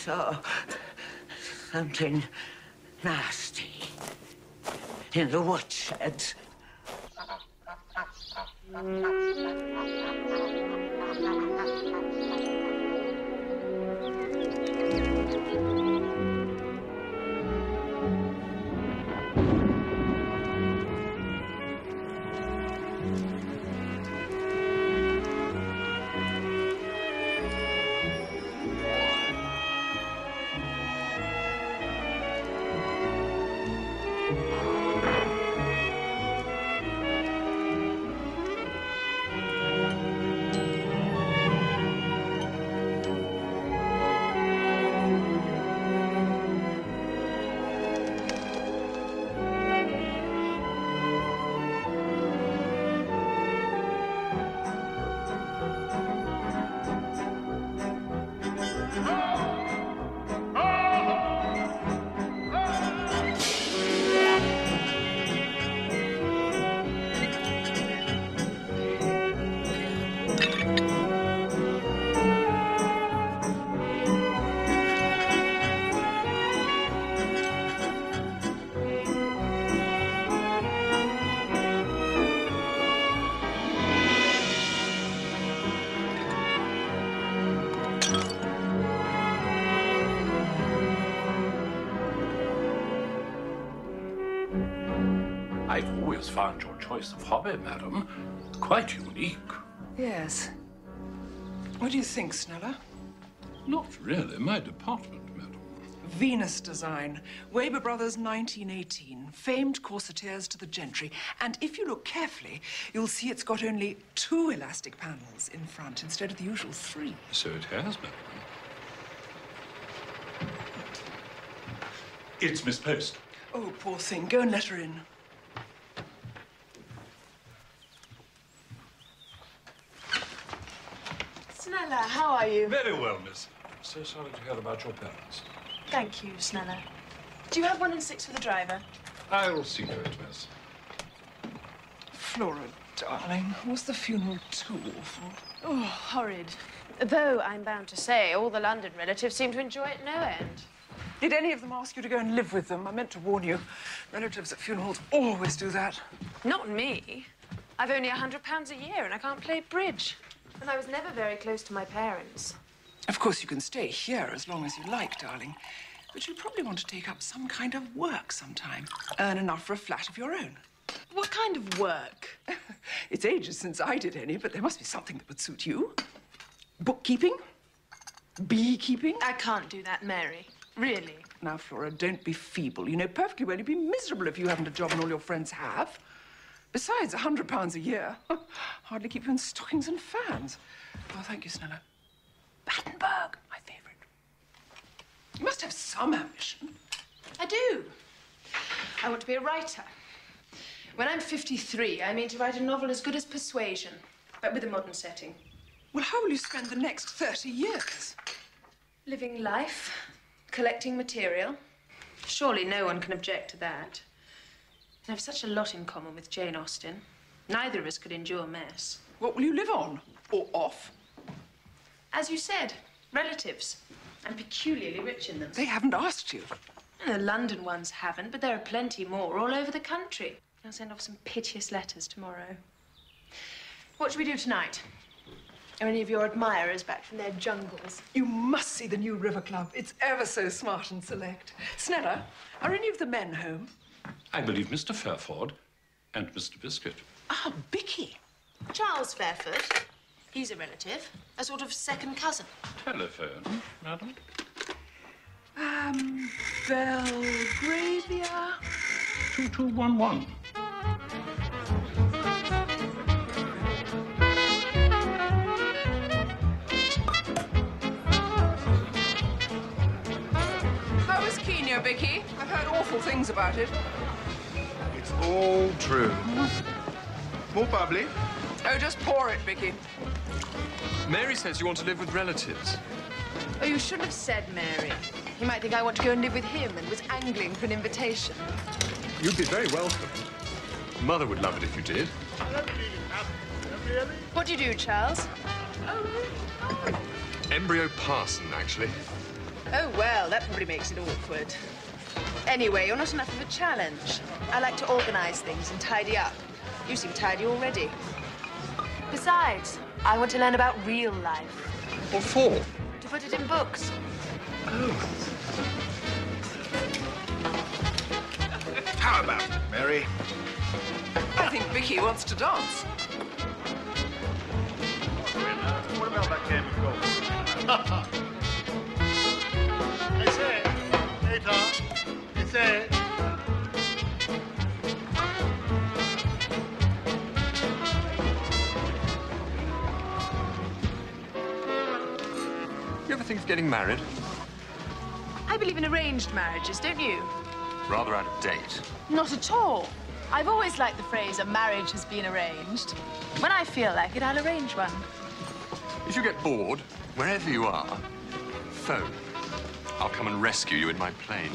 saw something nasty in the woodshed. I've always found your choice of hobby, madam, quite unique. Yes. What do you think, Sneller? Not really my department, madam. Venus design. Weber Brothers, 1918. Famed corsetiers to the gentry. And if you look carefully, you'll see it's got only 2 elastic panels in front instead of the usual 3. So it has, madam. It's Miss Post. Oh, poor thing. Go and let her in. Sneller, how are you? Very well, miss. So sorry to hear about your parents. Thank you, Sneller. Do you have 1 and 6 for the driver? I'll see to it, miss. Flora, darling, was the funeral too awful? Oh, horrid. Though, I'm bound to say, all the London relatives seem to enjoy it no end. Did any of them ask you to go and live with them? I meant to warn you. Relatives at funerals always do that. Not me. I've only £100 a year and I can't play bridge. And I was never very close to my parents. Of course, you can stay here as long as you like, darling. But you'll probably want to take up some kind of work sometime. Earn enough for a flat of your own. What kind of work? It's ages since I did any, but there must be something that would suit you. Bookkeeping? Beekeeping? I can't do that, Mary. Really. Now, Flora, don't be feeble. You know perfectly well you'd be miserable if you haven't a job and all your friends have. Besides, £100 a year. Hardly keep you in stockings and fans. Oh, thank you, Sneller. Battenberg, my favourite. You must have some ambition. I do. I want to be a writer. When I'm 53, I mean to write a novel as good as Persuasion, but with a modern setting. Well, how will you spend the next 30 years? Living life, collecting material. Surely no one can object to that. I have such a lot in common with Jane Austen. Neither of us could endure mess. What will you live on? Or off? As you said, relatives. I'm peculiarly rich in them. They haven't asked you. The London ones haven't, but there are plenty more all over the country. I'll send off some piteous letters tomorrow. What should we do tonight? Are any of your admirers back from their jungles? You must see the new River Club. It's ever so smart and select. Sneller, are any of the men home? I believe Mr. Fairford and Mr. Biscuit. Ah, Bicky. Charles Fairford. He's a relative, a sort of second cousin. Telephone, madam? Belgravia. 2211. How is Kenya, Vicky? I've heard awful things about it. It's all true. More bubbly? Oh, just pour it, Vicky. Mary says you want to live with relatives. Oh, you shouldn't have said Mary. He might think I want to go and live with him and was angling for an invitation. You'd be very welcome. Mother would love it if you did. What do you do, Charles? Embryo parson, actually. Oh, well, that probably makes it awkward. Anyway, you're not enough of a challenge. I like to organise things and tidy up. You seem tidy already. Besides, I want to learn about real life. What for? To put it in books. Oh. How about it, Mary? I think Vicky wants to dance. What about that game of golf? You ever think of getting married? I believe in arranged marriages, don't you? Rather out of date. Not at all. I've always liked the phrase, a marriage has been arranged. When I feel like it, I'll arrange one. If you get bored, wherever you are, phone. I'll come and rescue you in my plane.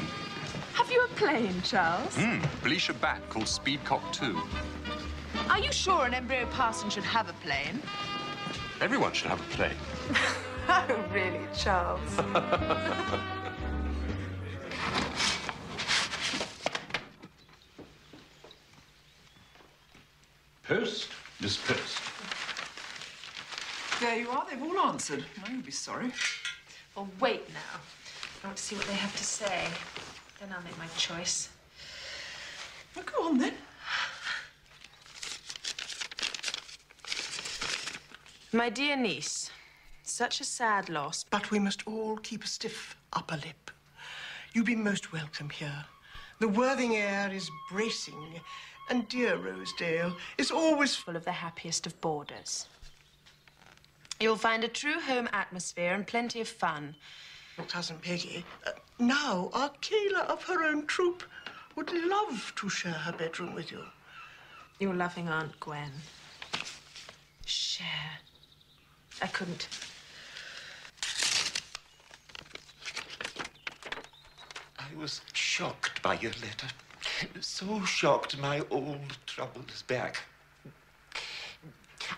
Have you a plane, Charles? Felicia back called Speedcock 2. Are you sure an embryo parson should have a plane? Everyone should have a plane. Oh, really, Charles? Post dispersed. There you are. They've all answered. Now you'll be sorry. Well, wait now. I want to see what they have to say. Then I'll make my choice. Well, go on, then. My dear niece, such a sad loss. But we must all keep a stiff upper lip. You be most welcome here. The Worthing air is bracing, and dear Rosedale is always Full of the happiest of boarders. You'll find a true home atmosphere and plenty of fun. Your Cousin Peggy, now our Kayla of her own troop, would love to share her bedroom with you. Your loving Aunt Gwen. Share. I couldn't. I was shocked by your letter. So shocked my old trouble is back.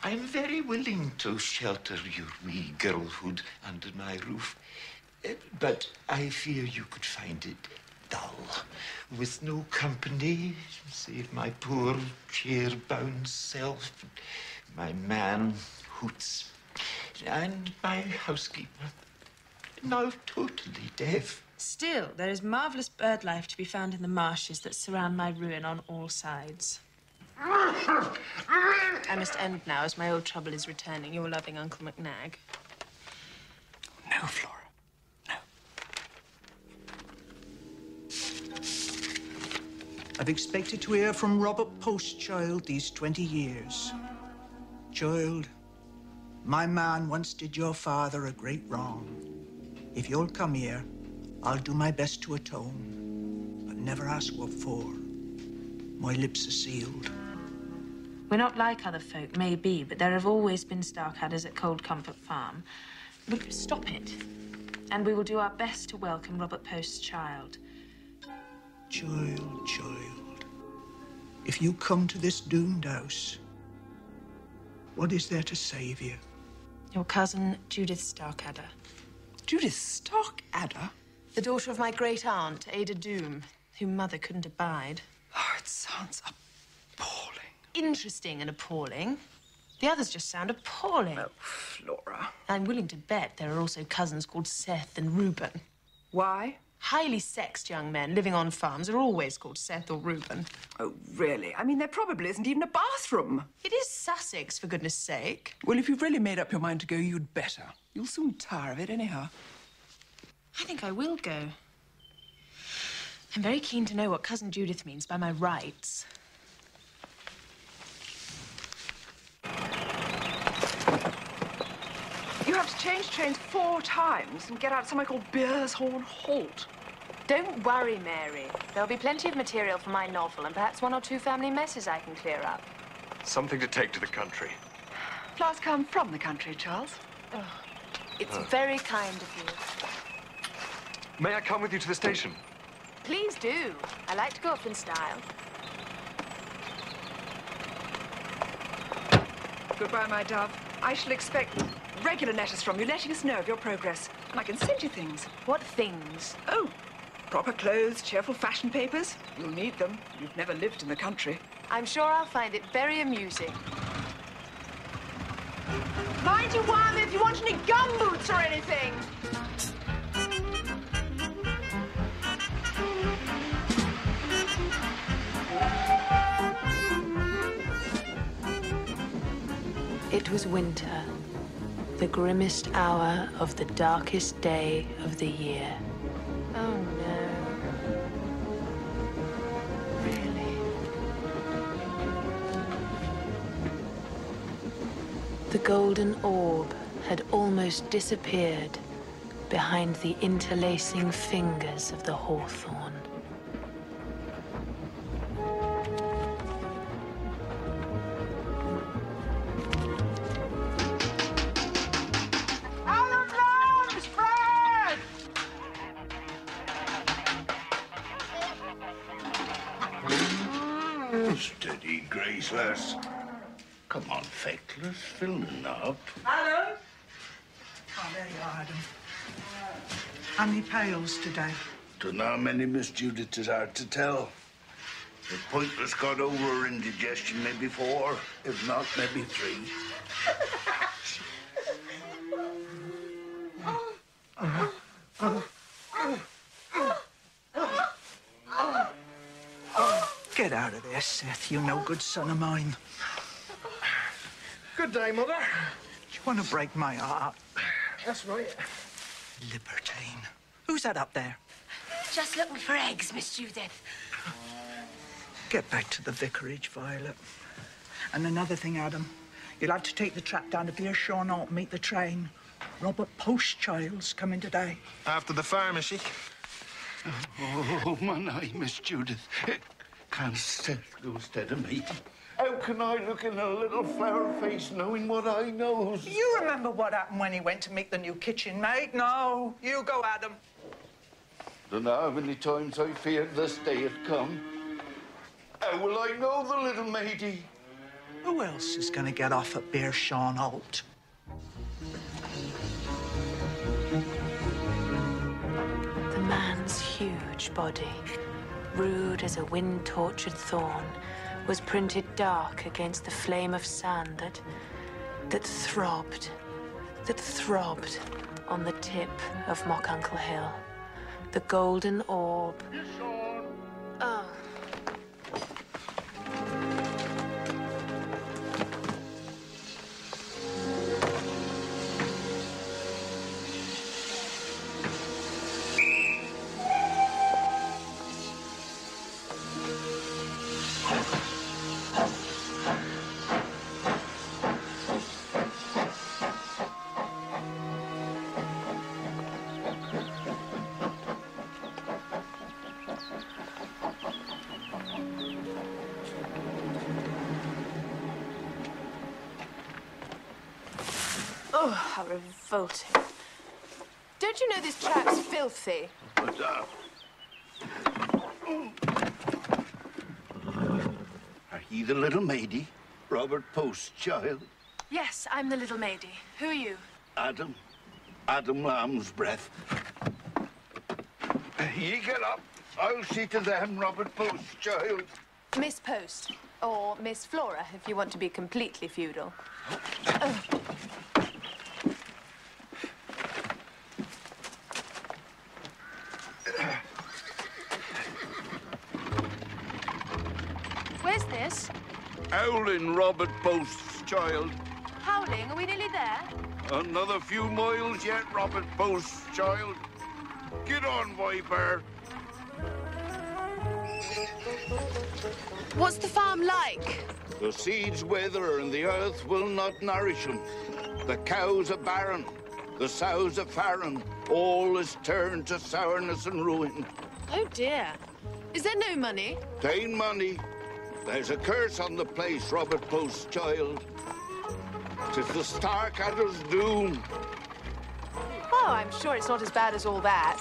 I'm very willing to shelter your wee girlhood under my roof. But I fear you could find it dull, with no company save my poor chair-bound self, my man, Hoots, and my housekeeper, now totally deaf. Still, there is marvellous bird life to be found in the marshes that surround my ruin on all sides. I must end now, as my old trouble is returning. Your loving Uncle McNag. No, Flora. No. I've expected to hear from Robert Postchild these 20 years. Child, my man once did your father a great wrong. If you'll come here, I'll do my best to atone, but never ask what for. My lips are sealed. We're not like other folk, maybe, but there have always been Starcadders at Cold Comfort Farm. Will you stop it? And we will do our best to welcome Robert Post's child. Child, child, if you come to this doomed house, what is there to save you? Your cousin, Judith Starkadder. Judith Starkadder? The daughter of my great-aunt, Ada Doom, whom Mother couldn't abide. Oh, it sounds appalling. Interesting and appalling. The others just sound appalling. Oh, Flora. I'm willing to bet there are also cousins called Seth and Reuben. Why? Highly sexed young men living on farms are always called Seth or Reuben. Oh, really? I mean, there probably isn't even a bathroom. It is Sussex, for goodness sake. Well, if you've really made up your mind to go, you'd better. You'll soon tire of it anyhow. I think I will go. I'm very keen to know what Cousin Judith means by my rights. You have to change trains 4 times and get out somewhere called Beers Horn Halt. Don't worry, Mary. There'll be plenty of material for my novel and perhaps 1 or 2 family messes I can clear up. Something to take to the country. Flowers come from the country, Charles. Oh, it's very kind of you. May I come with you to the station? Please do. I like to go up in style. Goodbye, my dove. I shall expect regular letters from you letting us know of your progress. And I can send you things. What things? Oh, proper clothes, cheerful fashion papers. You'll need them. You've never lived in the country. I'm sure I'll find it very amusing. Mind you, Wham, if you want any gumboots or anything. It was winter, the grimmest hour of the darkest day of the year. Oh, no. Really? The golden orb had almost disappeared behind the interlacing fingers of the hawthorn. Steady, Graceless. Come on, Feckless, filling up. Adam? Oh, there you are, Adam. How many pails today? Don't know how many, Miss Judith, is hard to tell. The pointless got over her indigestion, maybe 4, if not, maybe 3. Get out of there, Seth, you no good son of mine. Good day, Mother. Do you want to break my heart? That's right. Libertine. Who's that up there? Just looking for eggs, Miss Judith. Get back to the vicarage, Violet. And another thing, Adam. You'll have to take the trap down to Beershaw and Alt, meet the train. Robert Postchild's coming today. After the farm, is she? Oh, my eye, Miss Judith. Can't Seth go instead of me? How can I look in a little flower face knowing what I knows? You remember what happened when he went to meet the new kitchen maid? No, you go, Adam. Don't know how many times I feared this day had come. How will I know the little matey? Who else is going to get off at Beershaw and Alt? The man's huge body, rude as a wind-tortured thorn, was printed dark against the flame of sun that throbbed on the tip of Mock Uncle Hill. The golden orb. Oh. Oh, how revolting. Don't you know this trap's filthy? But, Are ye the little matey? Robert Postchild? Yes, I'm the little maidie. Who are you? Adam Lamb's breath. Ye get up. I'll see to them, Robert Postchild. Miss Post. Or Miss Flora, if you want to be completely feudal. Where's this? Howling, Robert Postchild. Howling? Are we nearly there? Another few miles yet, Robert Postchild. Get on, Viper. What's the farm like? The seeds wither and the earth will not nourish them. The cows are barren, the sows are farren. All is turned to sourness and ruin. Oh, dear. Is there no money? Tain't money. There's a curse on the place, Robert Postchild. 'Tis the Starcatter's doom. Oh, I'm sure it's not as bad as all that.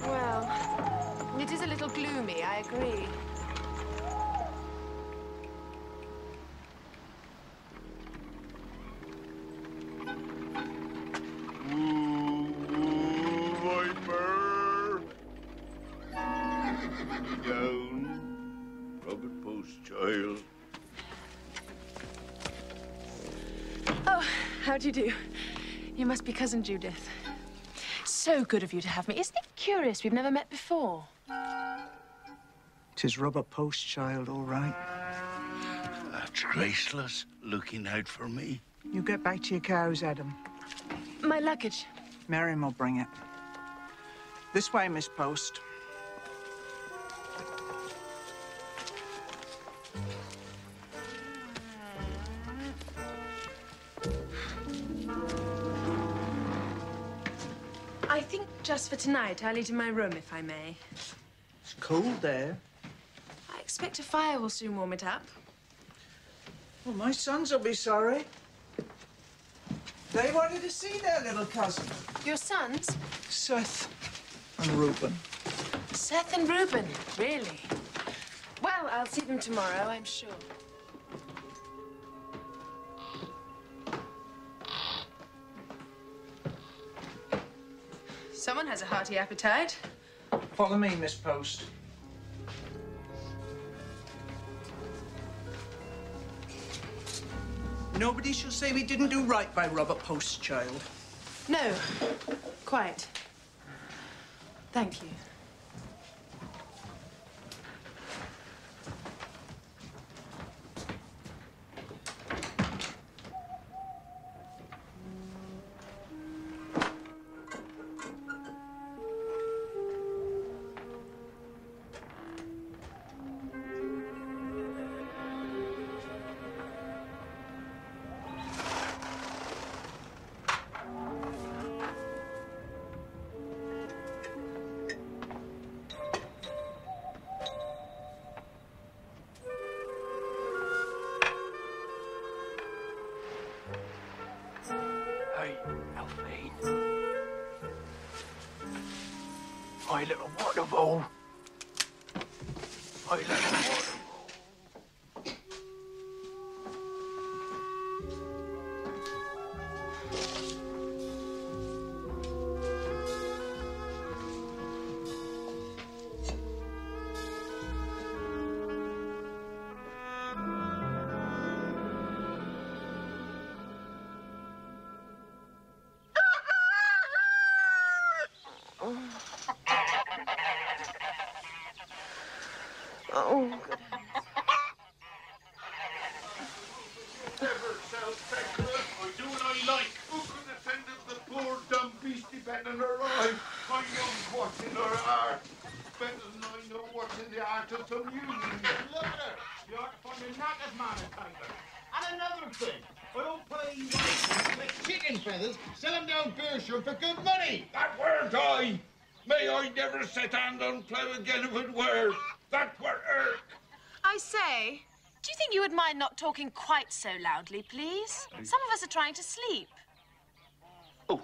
Well, Oh, how do you do? You must be Cousin Judith. So good of you to have me. Isn't it curious we've never met before? 'Tis Robert Post, child, all right. That's graceless, looking out for me. You get back to your cows, Adam. My luggage. Miriam will bring it. This way, Miss Post. I think just for tonight I'll eat in my room, if I may. It's cold there. I expect a fire will soon warm it up. Well, my sons will be sorry. They wanted to see their little cousin. Your sons? Seth and Reuben. Seth and Reuben, really? Well, I'll see them tomorrow, I'm sure. Someone has a hearty appetite. Follow me, Miss Post. Nobody shall say we didn't do right by Robert Post, child. No, quite. Thank you. My little water bowl. My little water bowl. Oh, good I do what I like. Who could defend the poor dumb beastie better than her life? I know what's in her heart. Better than I know what's in the heart of some union. Look at her. You ought to find a knackered man and tangle. And another thing, I don't play white with chicken feathers, sell them down Beershire for good money. That weren't I. May I never set hand on plough again if it were. That were irk. I say, do you think you would mind not talking quite so loudly, please? Some of us are trying to sleep. Oh.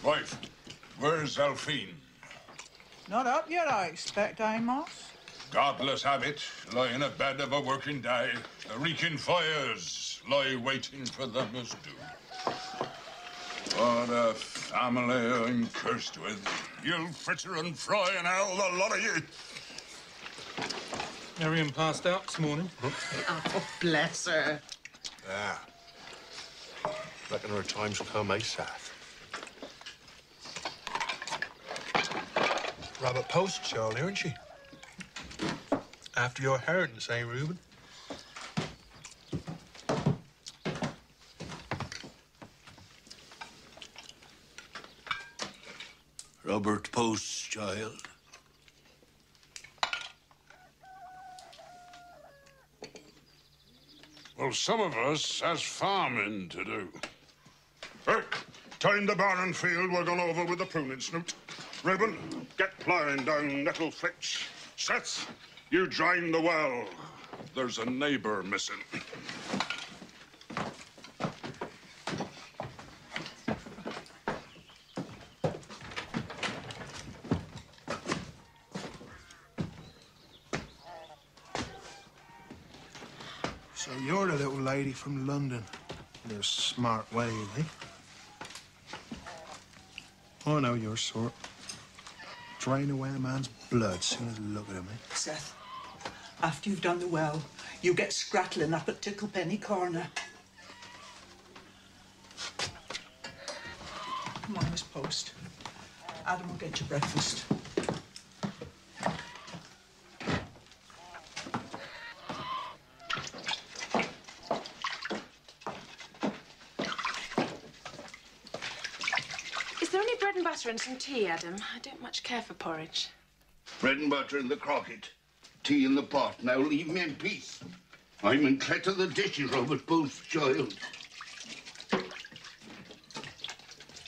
Wife, where's Alphine? Not up yet, I expect, Amos. Godless habit, lie in a bed of a working day. The reeking fires lie waiting for them as do. What a family I'm cursed with. You'll fritter and fry and hell, the lot of you. Miriam passed out this morning. Oh, bless her. Ah. Reckon her time's come, eh, Seth? Robert Post, surely, isn't she? After your inheritance, eh, Reuben? Robert Post's child. Well, some of us has farming to do. Hey, time the barren field we're gone over with the pruning snoot. Reuben, get ploughing down nettle flicks. Seth, you drain the well. There's a neighbour missing. So you're the little lady from London. Your smart way, eh? I know your sort. Drain away a man's blood soon as you look at him, eh? Seth, after you've done the well, you get scrattling up at Ticklepenny Corner. Come on, Miss Post. Adam will get you breakfast. Is there any bread and butter and some tea, Adam? I don't much care for porridge. Bread and butter in the crocket, tea in the pot. Now leave me in peace. I'm in clear to the dishes, Robert Post's child.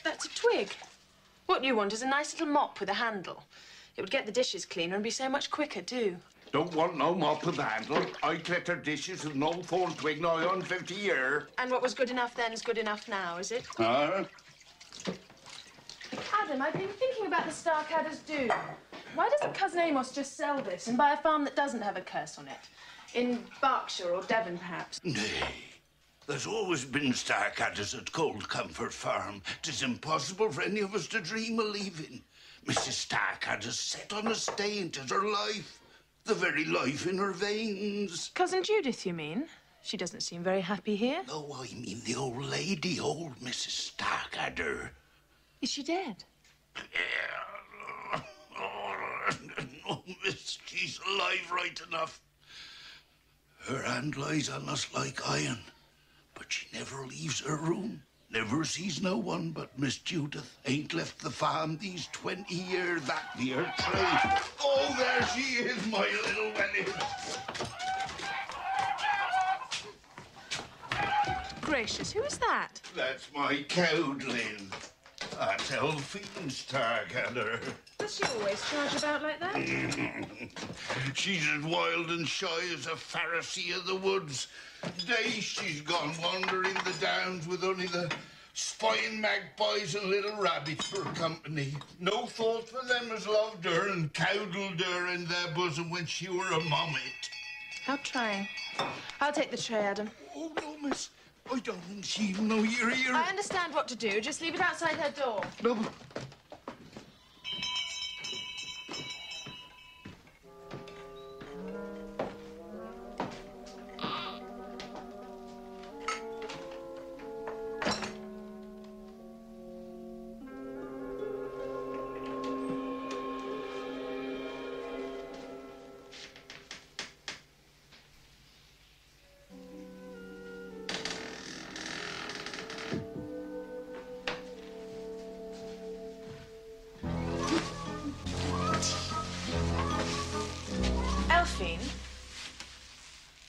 That's a twig. What you want is a nice little mop with a handle. It would get the dishes cleaner and be so much quicker, too. Don't want no mop with a handle. I clatter dishes with no phone twig now on 50 year. And what was good enough then is good enough now, is it? Adam, I've been thinking about the Starcadder's do. Why doesn't Cousin Amos just sell this and buy a farm that doesn't have a curse on it? In Berkshire or Devon, perhaps? Nay. There's always been Starcadders at Cold Comfort Farm. 'Tis impossible for any of us to dream of leaving. Mrs. Starcadder's set on a staying. 'Tis her life. The very life in her veins. Cousin Judith, you mean? She doesn't seem very happy here. No, I mean the old lady, old Mrs. Starcadder. Is she dead? No, miss, she's alive right enough. Her hand lies on us like iron, but she never leaves her room. Never sees no one but Miss Judith. Ain't left the farm these 20 years, that be her trade. Oh, there she is, my little Winnie. Gracious, who is that? That's my cowdling. That's Elfine Starcadder. Does she always charge about like that? She's as wild and shy as a Pharisee of the woods. Days she's gone wandering the downs with only the spying magpies and little rabbits for company. No thought for them as loved her and cowdled her in their bosom when she were a mommet. How trying. I'll take the tray, Adam. Oh, no, miss. I don't think she even know you're here. I understand what to do. Just leave it outside her door. No.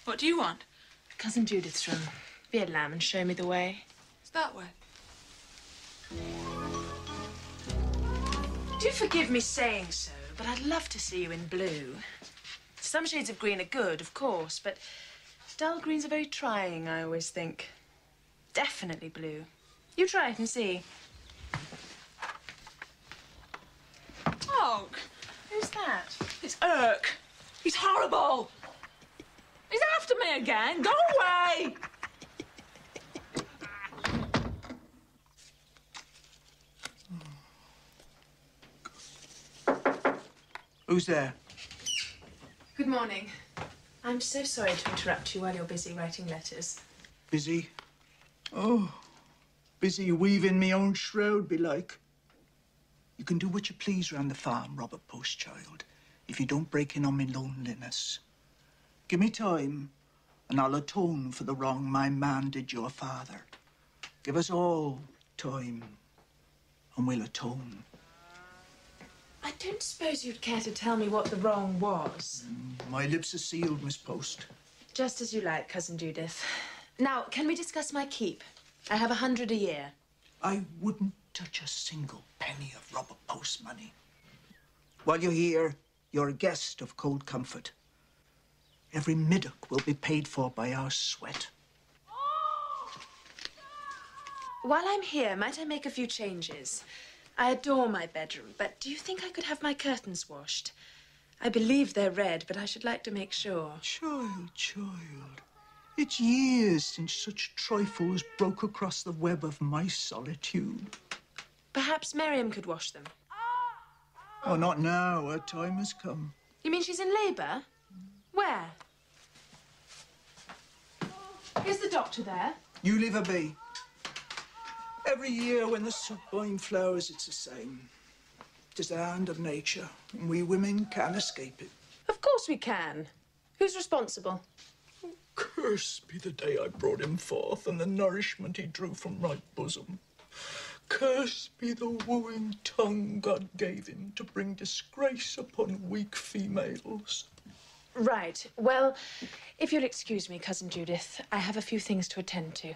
What do you want? Cousin Judith's room. Be a lamb and show me the way. It's that way. Do forgive me saying so, but I'd love to see you in blue. Some shades of green are good, of course, but dull greens are very trying, I always think. Definitely blue. You try it and see. Oh, who's that? It's Irk. He's horrible. He's after me again. Go away! Who's there? Good morning. I'm so sorry to interrupt you while you're busy writing letters. Busy? Oh, busy weaving me own shroud, belike. You can do what you please round the farm, Robert Postchild, if you don't break in on me loneliness. Give me time, and I'll atone for the wrong my man did your father. Give us all time, and we'll atone. I don't suppose you'd care to tell me what the wrong was. My lips are sealed, Miss Post. Just as you like, Cousin Judith. Now, can we discuss my keep? I have 100 a year. I wouldn't touch a single penny of Robert Post's money. While you're here, you're a guest of Cold Comfort. Every middock will be paid for by our sweat. While I'm here, might I make a few changes? I adore my bedroom, but do you think I could have my curtains washed? I believe they're red, but I should like to make sure. Child. It's years since such trifles broke across the web of my solitude. Perhaps Miriam could wash them. Oh, not now. Her time has come. You mean she's in labour? Where? Is the doctor there? You leave her be. Every year when the sublime flowers, it's the same. It is the hand of nature, and we women can't escape it. Of course we can. Who's responsible? Cursed be the day I brought him forth and the nourishment he drew from my bosom. Cursed be the wooing tongue God gave him to bring disgrace upon weak females. Right. Well, if you'll excuse me, Cousin Judith, I have a few things to attend to.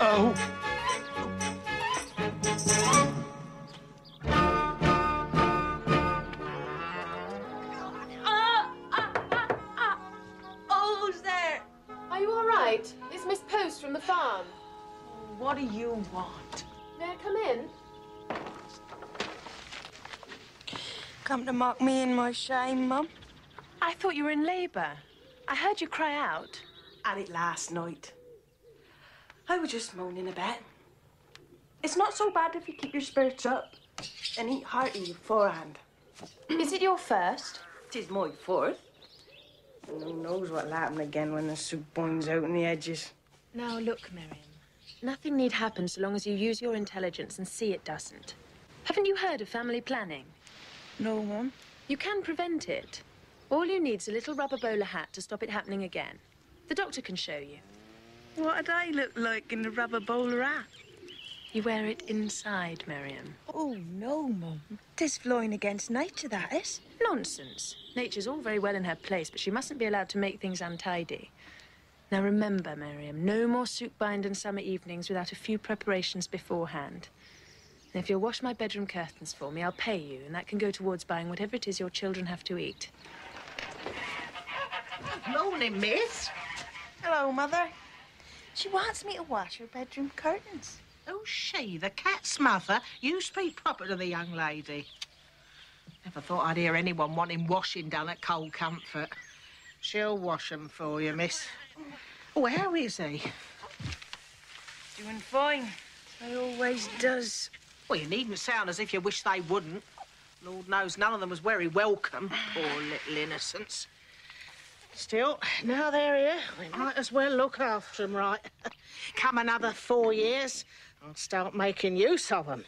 Oh. Oh, who's there? Are you all right? It's Miss Post from the farm. What do you want? May I come in? Come to mock me in my shame, Mum? I thought you were in labour. I heard you cry out. Had it last night. I was just moaning a bit. It's not so bad if you keep your spirits up and eat hearty beforehand. Is it your first? 'Tis my fourth. And who knows what'll happen again when the soup boils out in the edges. Now, look, Miriam. Nothing need happen so long as you use your intelligence and see it doesn't. Haven't you heard of family planning? No, Mum. You can prevent it. All you need's a little rubber bowler hat to stop it happening again. The doctor can show you. What do I look like in the rubber bowler hat? You wear it inside, Miriam. Oh, no, Mum. 'Tis flying against nature, that is. Nonsense. Nature's all very well in her place, but she mustn't be allowed to make things untidy. Now remember, Miriam, no more soup bind and summer evenings without a few preparations beforehand. And if you'll wash my bedroom curtains for me, I'll pay you, and that can go towards buying whatever it is your children have to eat. Morning, miss. Hello, Mother. She wants me to wash her bedroom curtains. Oh, she, the cat's mother? You speak proper to the young lady. Never thought I'd hear anyone wanting washing done at Cold Comfort. She'll wash them for you, miss. Oh, how is he? Doing fine. He always does. Well, you needn't sound as if you wish they wouldn't. Lord knows none of them was very welcome, poor little innocents. Still, now they're here, we might as well look after them right. Come another 4 years, I'll start making use of them.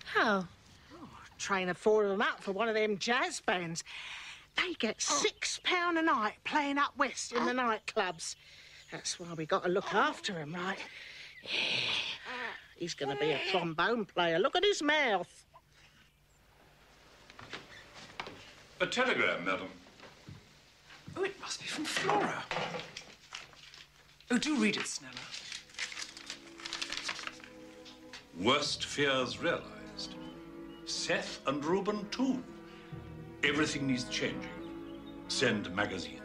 How? Oh, train 4 of them up for one of them jazz bands. They get £6 a night playing up west in the nightclubs. That's why we got to look after him, right? Yeah. He's going to be a trombone player. Look at his mouth. A telegram, madam. Oh, it must be from Flora. Oh, do read it, Snella. Worst fears realized. Seth and Reuben, too. Everything needs changing. Send magazines.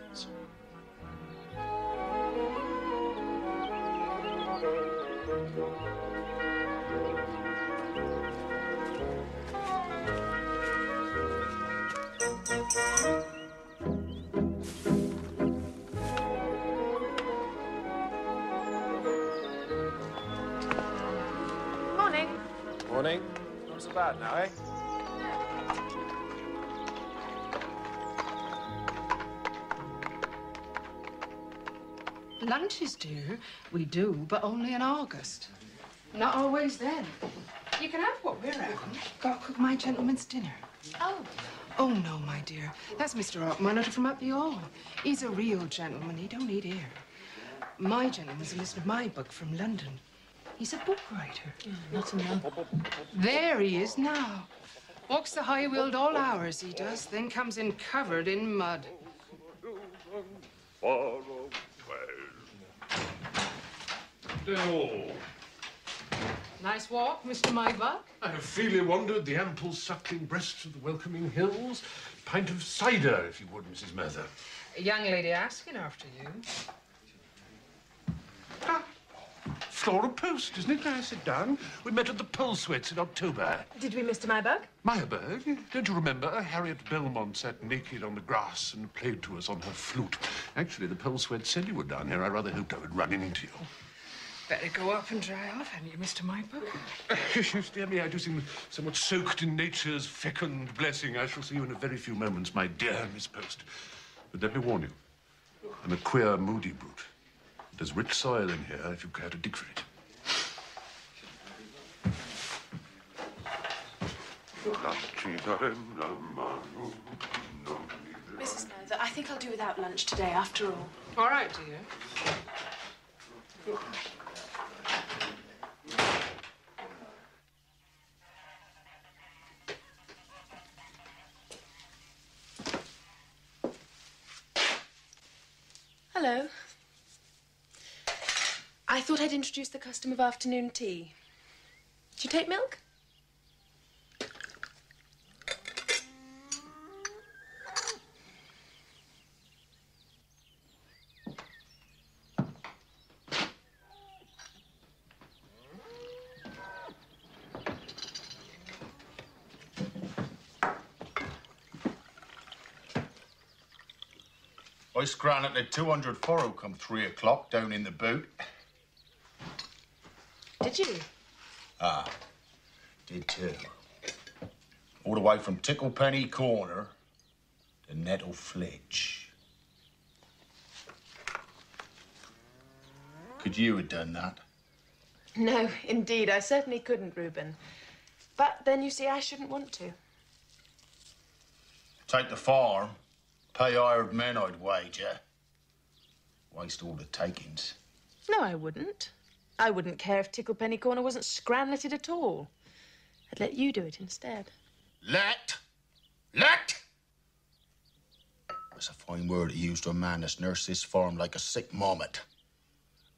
Morning. Morning. comes about now, eh? Lunch is due. We do, but only in August. Not always then. You can have what we're having. Got to cook my gentleman's dinner. Oh. Oh, no, my dear. That's Mr. Ockman from up the hall. He's a real gentleman. He don't eat here. My gentleman's a listener of my book from London. He's a book writer. Not enough. There he is now. Walks the high wheeled all hours, he does, then comes in covered in mud. Nice walk, Mr. Mybuck. I have freely wandered the ample suckling breasts of the welcoming hills. Pint of cider, if you would, Mrs. Mather. A young lady asking after you. Flora Post, isn't it? Now sit down. We met at the Pole Sweats in October. Did we, Mr. Mybuck? Meyerberg, don't you remember? Harriet Belmont sat naked on the grass and played to us on her flute. Actually, the Pole Sweats said you were down here. I rather hoped I would run into you. Better go up and dry off, hadn't you, Mr. Mybuck? Dear me, I do seem somewhat soaked in nature's fecund blessing. I shall see you in a very few moments, my dear Miss Post. But let me warn you, I'm a queer, moody brute. There's rich soil in here if you care to dig for it. Mrs. Mather, I think I'll do without lunch today, after all. All right, dear. Hello. I thought I'd introduce the custom of afternoon tea. Do you take milk? I scran at the 200 furrow come 3 o'clock down in the boot. Did you? Ah, did too. All the way from Ticklepenny Corner to Nettle Flitch. Could you have done that? No, indeed, I certainly couldn't, Reuben. But then, you see, I shouldn't want to. Take the farm, pay hired men, I'd wager. Waste all the takings. No, I wouldn't. I wouldn't care if Ticklepenny Corner wasn't scranleted at all. I'd let you do it instead. Let? That's a fine word to use to a man that's nursed this farm like a sick marmot.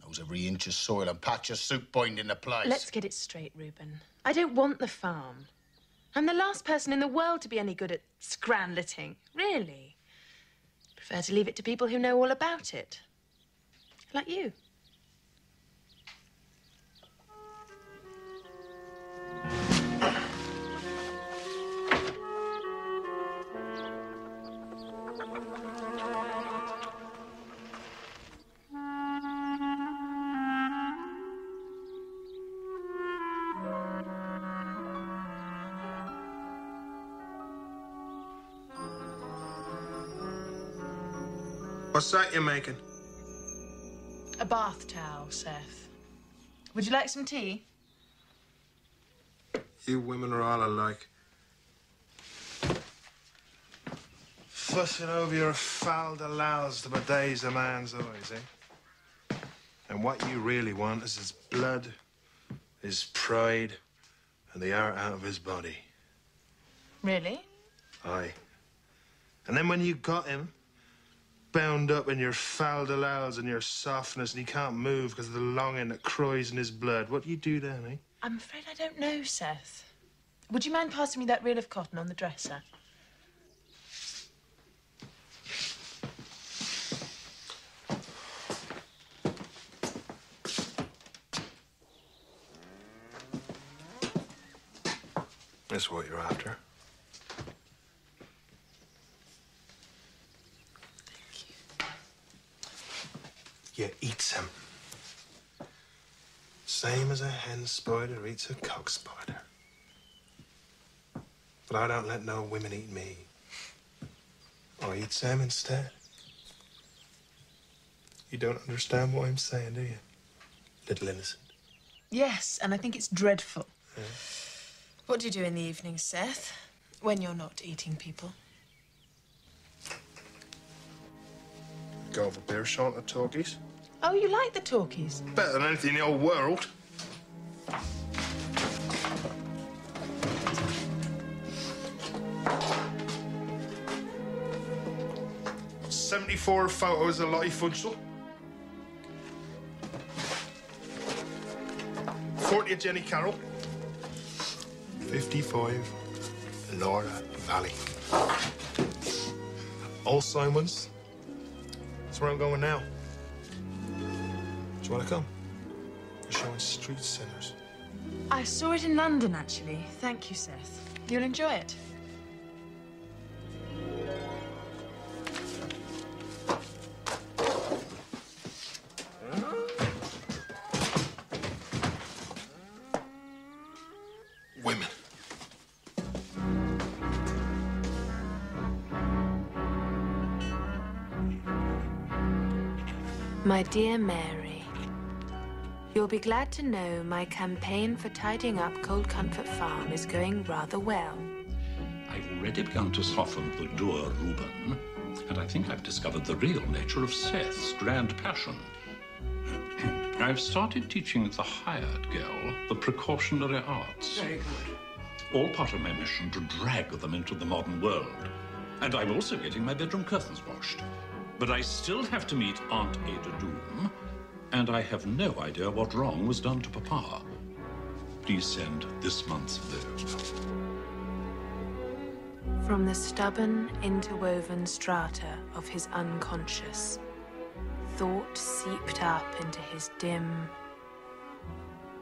Knows every inch of soil and patch of soup bind in the place. Let's get it straight, Reuben. I don't want the farm. I'm the last person in the world to be any good at scranleting. Really. Prefer to leave it to people who know all about it. Like you. What's that you're making? A bath towel, Seth. Would you like some tea? You women are all alike. Fussing over your foul de lals to bedaze a man's eyes, eh? And what you really want is his blood, his pride, and the art out of his body. Really? Aye. And then when you got him, bound up in your foul de lals and your softness, and he can't move because of the longing that cries in his blood, what do you do then, eh? I'm afraid I don't know, Seth. Would you mind passing me that reel of cotton on the dresser? That's what you're after. You eats him. Same as a hen spider eats a cock spider. But I don't let no women eat me. I eat Sam instead. You don't understand what I'm saying, do you? Little innocent. Yes, and I think it's dreadful. Yeah. What do you do in the evening, Seth, when you're not eating people? Go over beer shot at Talkies. Oh, you like the talkies? Better than anything in the whole world. "74 photos of Lottie Fudsel. 40 of Jenny Carroll. 55 Laura Valley. All Simons. That's where I'm going now. Do you want to come? We're showing Street Sinners. I saw it in London, actually. Thank you, Seth. You'll enjoy it. Women. My dear Mary, you'll be glad to know my campaign for tidying up Cold Comfort Farm is going rather well. I've already begun to soften the dour Reuben, and I think I've discovered the real nature of Seth's grand passion. I've started teaching the hired girl the precautionary arts. Very good. All part of my mission to drag them into the modern world. And I'm also getting my bedroom curtains washed. But I still have to meet Aunt Ada Doom, and I have no idea what wrong was done to Papa. Please send this month's bill. From the stubborn, interwoven strata of his unconscious, thought seeped up into his dim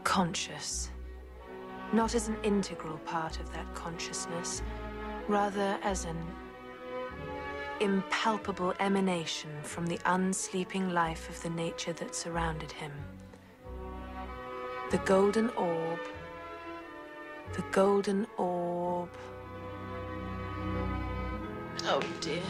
conscious, not as an integral part of that consciousness, rather as an impalpable emanation from the unsleeping life of the nature that surrounded him. The golden orb, the golden orb. Oh, dear.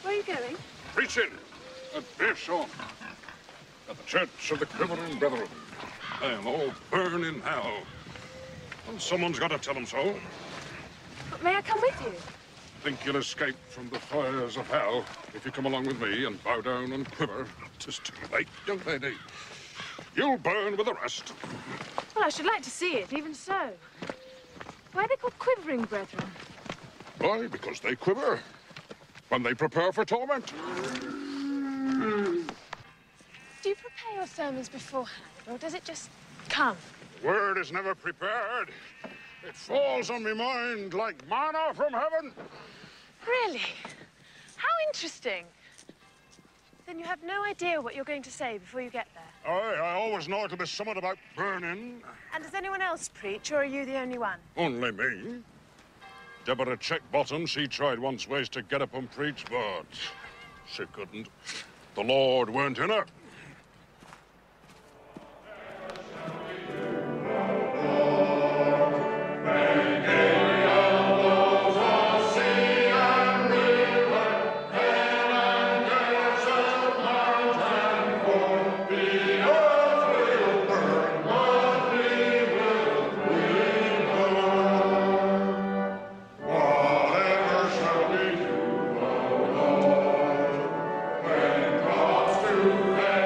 Where are you going? Preaching at Beershore, at the Church of the Quivering Brethren. I am all burning in hell. And someone's got to tell them so. But may I come with you? Think you'll escape from the fires of hell if you come along with me and bow down and quiver. 'Tis too late, young lady. You'll burn with the rest. Well, I should like to see it, even so. Why are they called quivering brethren? Why? Because they quiver when they prepare for torment. Do you prepare your sermons beforehand, or does it just come? The word is never prepared. It falls on my mind like manna from heaven. Really? How interesting. Then you have no idea what you're going to say before you get there? I always know it'll be something about burning. And does anyone else preach, or are you the only one? Only me. Deborah Checkbottom, she tried once ways to get up and preach, but she couldn't. The Lord weren't in her. To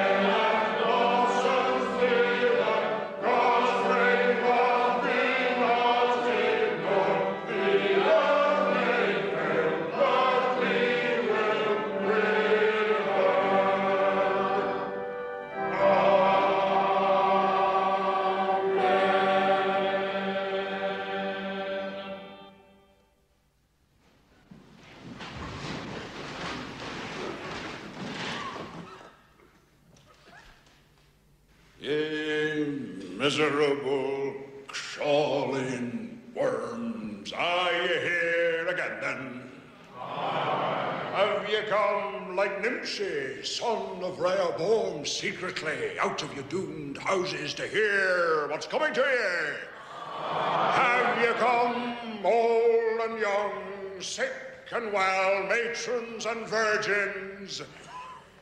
Miserable, crawling worms, are you here again then? Have you come like Nimshi, son of Rehoboam, secretly out of your doomed houses to hear what's coming to you? Have you come old and young, sick and well, matrons and virgins?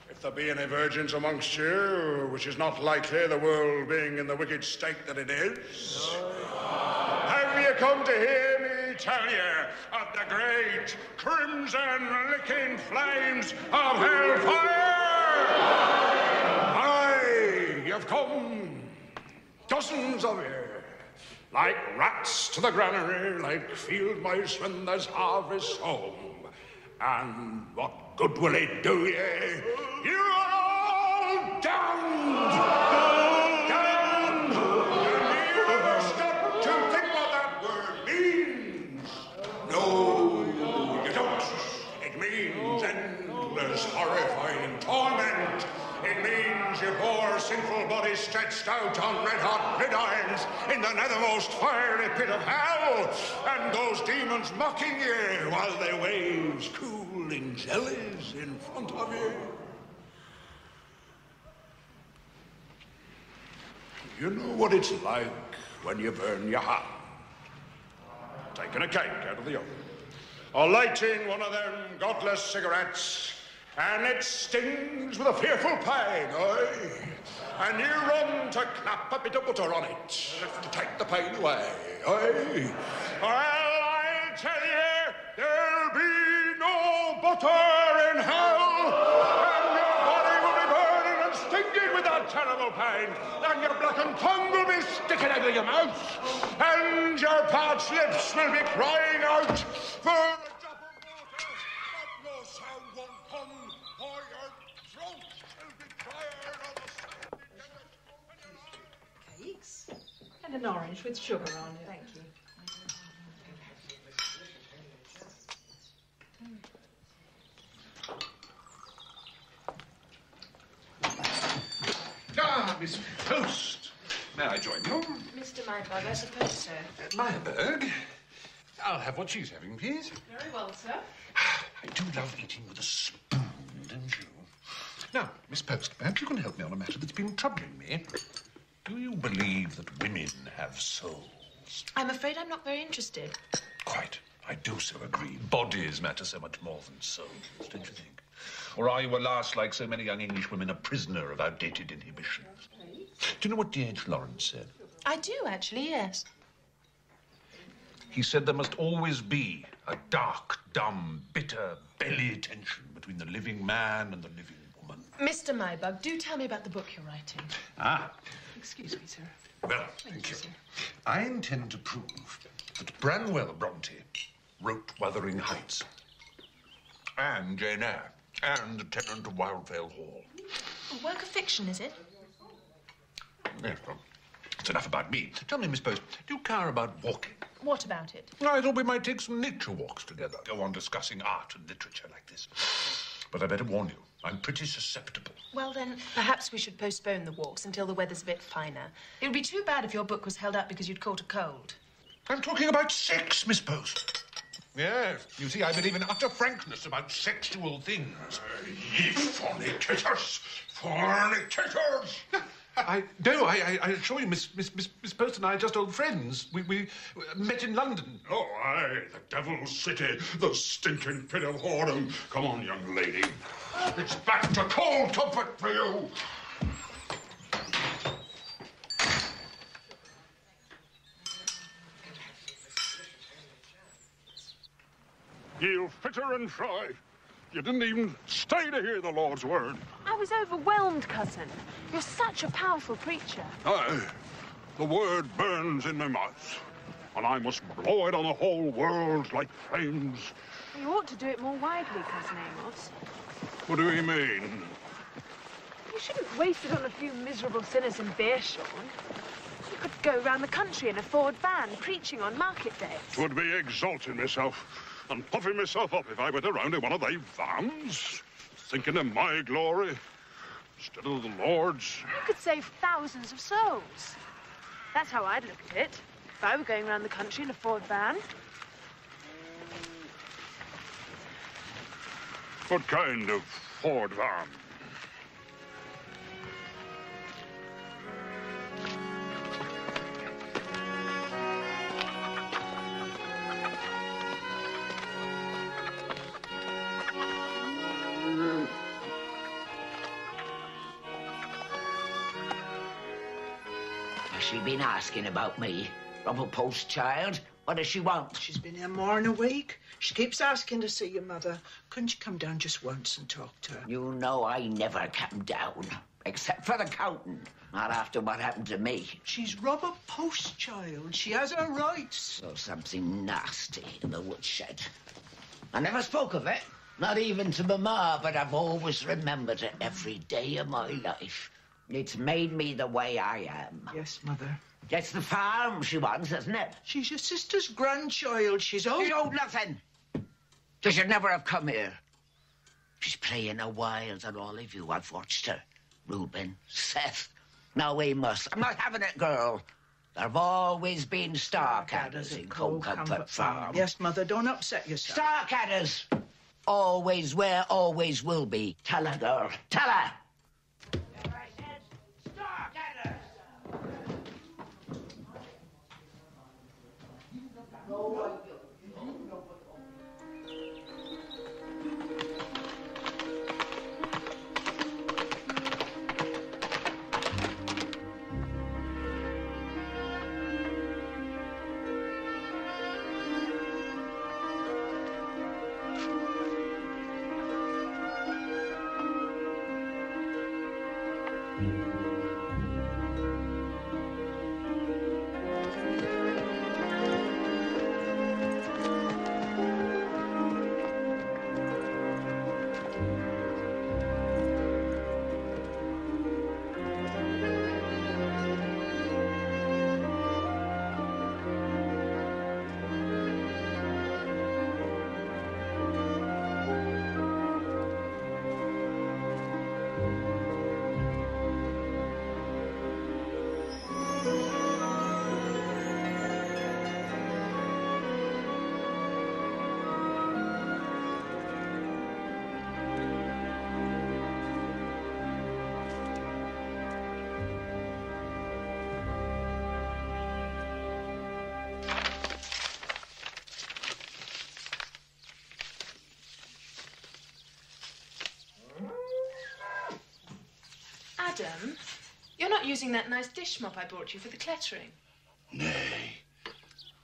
If there be any virgins amongst you, which is not likely, the world being in the wicked state that it is. Have you come to hear me tell you of the great crimson-licking flames of hellfire? Aye, you've come, dozens of you, like rats to the granary, like field mice when there's harvest home. And what good will it do ye? You are all damned! Damned! And you never stop to think what that word means. No, you don't. It means endless, horrifying torment. It means your poor sinful body stretched out on red-hot gridirons in the nethermost fiery pit of hell, and those demons mocking you while they waves cooling jellies in front of you. You know what it's like when you burn your hand? Taking a cake out of the oven, or lighting one of them godless cigarettes, and it stings with a fearful pain, aye? And you run to clap a bit of butter on it to take the pain away, aye? Well, I'll tell you, there'll be no butter in hell, and your body will be burning and stinging with that terrible pain, and your blackened tongue will be sticking out of your mouth, and your parched lips will be crying out for a drop of water, but no sound won't come, or your throat will be tired of the sound. Cakes? And an orange with sugar on it. Thank you. Ah, Miss Post. May I join you? Mr. Mybug, I suppose so. Meyerberg? I'll have what she's having, please. Very well, sir. I do love eating with a spoon, don't you? Now, Miss Post, perhaps you can help me on a matter that's been troubling me. Do you believe that women have souls? I'm afraid I'm not very interested. Quite. I do so agree. Bodies matter so much more than souls, don't you think? Or are you, alas, like so many young English women, a prisoner of outdated inhibitions? Do you know what D.H. Lawrence said? I do, actually, yes. He said there must always be a dark, dumb, bitter belly tension between the living man and the living woman. Mr. Mybug, do tell me about the book you're writing. Ah. Excuse me, sir. Well, thank you. I intend to prove that Branwell Bronte wrote Wuthering Heights, and Jane Eyre, and Tenant of Wildvale Hall. A work of fiction, is it? Yes, well, it's enough about me. Tell me, Miss Post, do you care about walking? What about it? I thought we might take some nature walks together, go on discussing art and literature like this. But I better warn you, I'm pretty susceptible. Well, then, perhaps we should postpone the walks until the weather's a bit finer. It would be too bad if your book was held up because you'd caught a cold. I'm talking about sex, Miss Post. Yes, you see, I believe in utter frankness about sexual things. Ye fornicators! Fornicators! I assure you, Miss Post and I are just old friends. We met in London. Oh, aye, the devil's city, the stinking pit of whoredom. Come on, young lady. It's back to cold comfort for you. You'll fitter and fry. You didn't even stay to hear the Lord's word. I was overwhelmed, cousin. You're such a powerful preacher. Aye, the word burns in my mouth, and I must blow it on the whole world like flames. You ought to do it more widely, Cousin Amos. What do you mean? You shouldn't waste it on a few miserable sinners in Beershorn. You could go round the country in a Ford van, preaching on market days. 'Twould be exalting myself and puffing myself up if I went around in one of they vans, thinking of my glory instead of the Lord's. You could save thousands of souls. That's how I'd look at it, if I were going around the country in a Ford van. What kind of Ford van? Has she been asking about me? Rubber post child? What does she want? She's been here more than a week. She keeps asking to see your mother. Couldn't you come down just once and talk to her? You know I never come down. Except for the counting. Not after what happened to me. She's rubber post child. She has her rights. So something nasty in the woodshed. I never spoke of it. Not even to Mama, but I've always remembered it every day of my life. It's made me the way I am. Yes, Mother. It's the farm she wants, isn't it? She's your sister's grandchild. She's old. She's old nothing. She should never have come here. She's playing a wild on all of you. I've watched her. Reuben, Seth. Now we must. I'm not having it, girl. There've always been star-cadders in Cold Comfort Farm. Yes, Mother, don't upset yourself. Star-cadders! Always were, always will be. Tell her, girl. Tell her! Adam, you're not using that nice dish mop I bought you for the cluttering. Nay,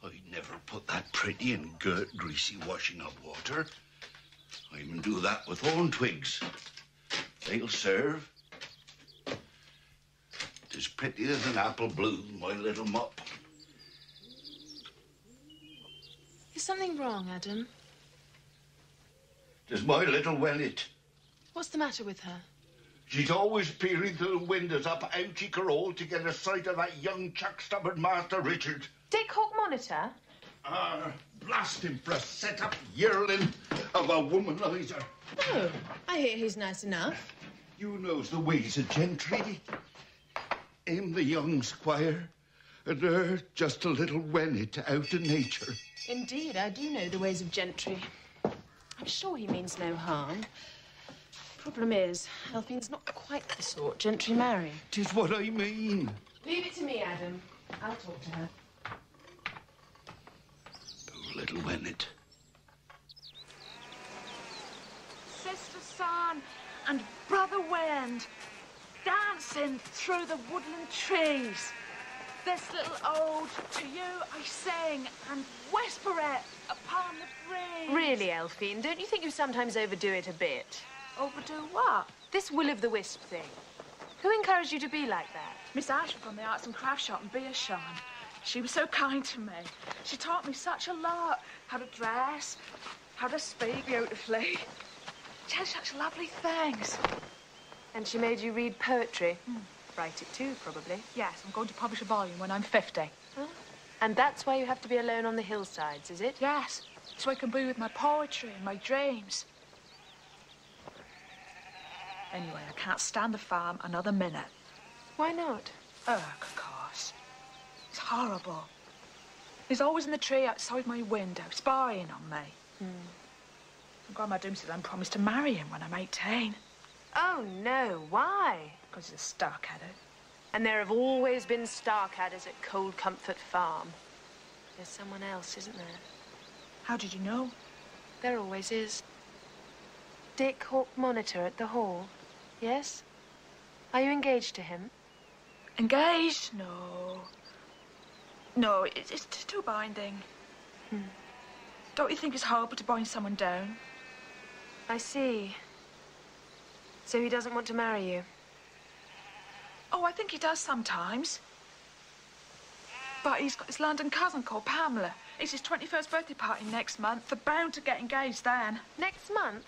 I'd never put that pretty and girt, greasy washing up water. I even do that with thorn twigs. They'll serve. It's pretty as an apple bloom, my little mop. Is something wrong, Adam? There's my little Wellet. What's the matter with her? She's always peering through the windows up Ouchie Carroll to get a sight of that young chuck-stubborn Master Richard. Dick Hawk Monitor? Blast him for a set-up yearling of a womanizer. Oh, I hear he's nice enough. You knows the ways of gentry. Him the young squire, and her just a little wennet out of nature. Indeed, I do know the ways of gentry. I'm sure he means no harm. Problem is, Elfine's not quite the sort gentry marry. 'Tis what I mean. Leave it to me, Adam. I'll talk to her. Poor little wennet. Sister Sun and Brother Wind dancing through the woodland trees. This little ode to you I sing and whisper it upon the breeze. Really, Elfine, don't you think you sometimes overdo it a bit? Overdo what? This will-o'-the-wisp thing. Who encouraged you to be like that? Miss Ashford from the Arts and Crafts shop in Beersham. She was so kind to me. She taught me such a lot. How to dress, how to speak beautifully. She had such lovely things. And she made you read poetry? Write it too, probably. Yes, I'm going to publish a volume when I'm 50. Huh? And that's why you have to be alone on the hillsides, is it? Yes, so I can be with my poetry and my dreams. Anyway, I can't stand the farm another minute. Why not? Of course. horrible. He's always in the tree outside my window, spying on me. And Grandma Doom said I'm promised to marry him when I'm 18. Oh, no. Why? Because he's a starcadder. And there have always been starcadders at Cold Comfort Farm. There's someone else, isn't there? How did you know? There always is. Dick Hawk Monitor at the hall. Yes? Are you engaged to him? Engaged? No. No, it's too binding. Don't you think it's horrible to bind someone down? I see. So he doesn't want to marry you? Oh, I think he does sometimes. But he's got his London cousin called Pamela. It's his 21st birthday party next month. They're bound to get engaged then. Next month?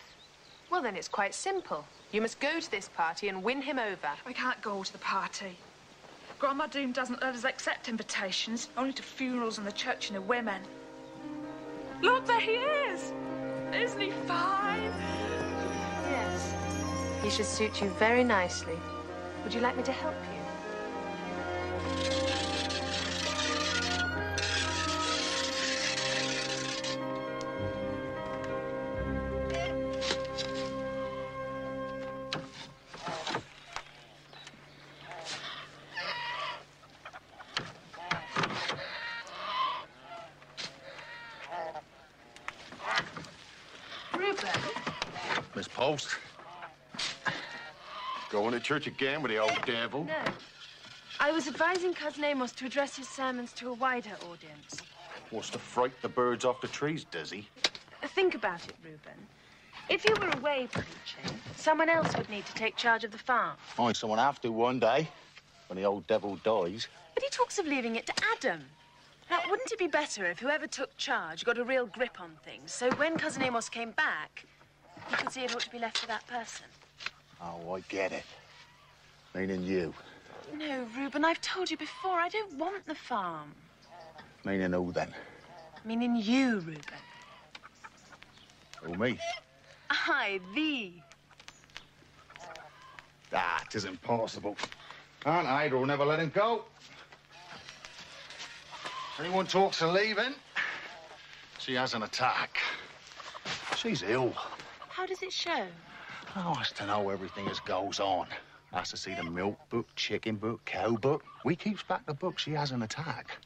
Well, then it's quite simple. You must go to this party and win him over. I can't go to the party. Grandma Doom doesn't let us accept invitations, only to funerals and the church and the women. Look, there he is! Isn't he fine? Yes. He should suit you very nicely. Would you like me to help you? Miss Post. Going to church again with the old devil? No. I was advising Cousin Amos to address his sermons to a wider audience. Wants to fright the birds off the trees, does he? Think about it, Reuben. If you were away preaching, someone else would need to take charge of the farm. Find someone have to one day, when the old devil dies. But he talks of leaving it to Adam. Now, wouldn't it be better if whoever took charge got a real grip on things, so when Cousin Amos came back, he could see it ought to be left to that person? Oh, I get it. Meaning you. No, Reuben, I've told you before, I don't want the farm. Meaning who, then? Meaning you, Reuben. Who, me? Aye, thee. Ah, 'tis impossible. Aunt Ada will never let him go. Anyone talks of leaving, she has an attack. She's ill. How does it show? Oh, has to know everything as goes on. Has to see the milk book, chicken book, cow book. We keeps back the book, she has an attack.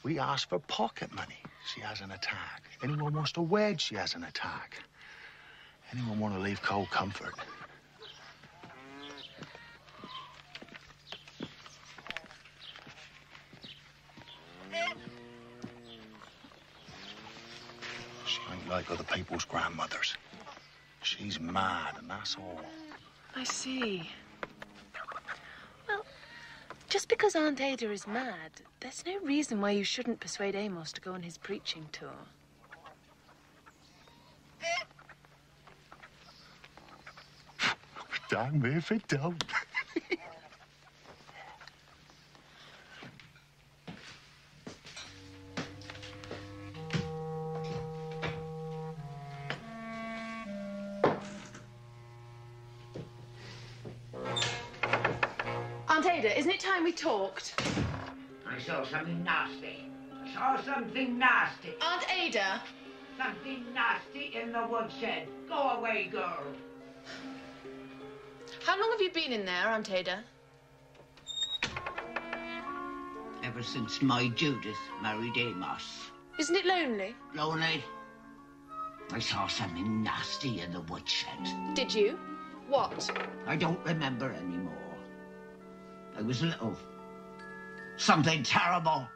We ask for pocket money, she has an attack. Anyone wants to wed, she has an attack. Anyone want to leave Cold Comfort? She ain't like other people's grandmothers. She's mad, and that's all. I see. Well, just because Aunt Ada is mad, there's no reason why you shouldn't persuade Amos to go on his preaching tour. Damn me if it don't. Aunt Ada, isn't it time we talked? I saw something nasty. I saw something nasty. Aunt Ada! Something nasty in the woodshed. Go away, girl. How long have you been in there, Aunt Ada? Ever since my Judith married Amos. Isn't it lonely? Lonely? I saw something nasty in the woodshed. Did you? What? I don't remember anymore. I was little. Something terrible.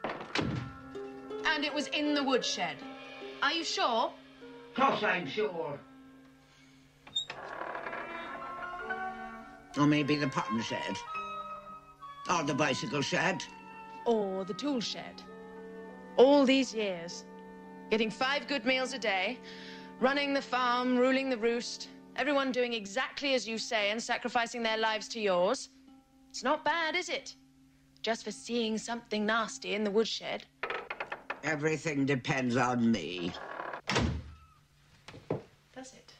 And it was in the woodshed. Are you sure? Of course I'm sure. Or maybe the potting shed. Or the bicycle shed. Or the tool shed. All these years, getting 5 good meals a day, running the farm, ruling the roost, everyone doing exactly as you say and sacrificing their lives to yours. It's not bad, is it? Just for seeing something nasty in the woodshed. Everything depends on me. Does it?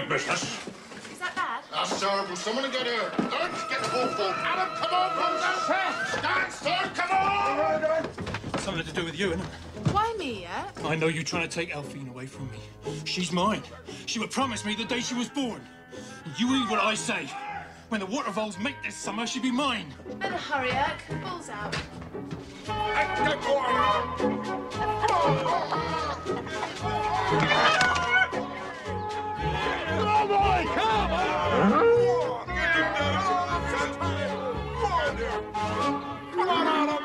business. Is that bad? Sir, will someone get her? Don't get awful. Adam, come on from the set. Stand, sir, come on. Something to do with you, isn't it? Why me, yeah? I know you're trying to take Elfine away from me. She's mine. She would promise me the day she was born. You read what I say. When the water voles mate this summer, she'd be mine. Better hurry, Urk. The bull's out. Come on, come on! Come on, Adam!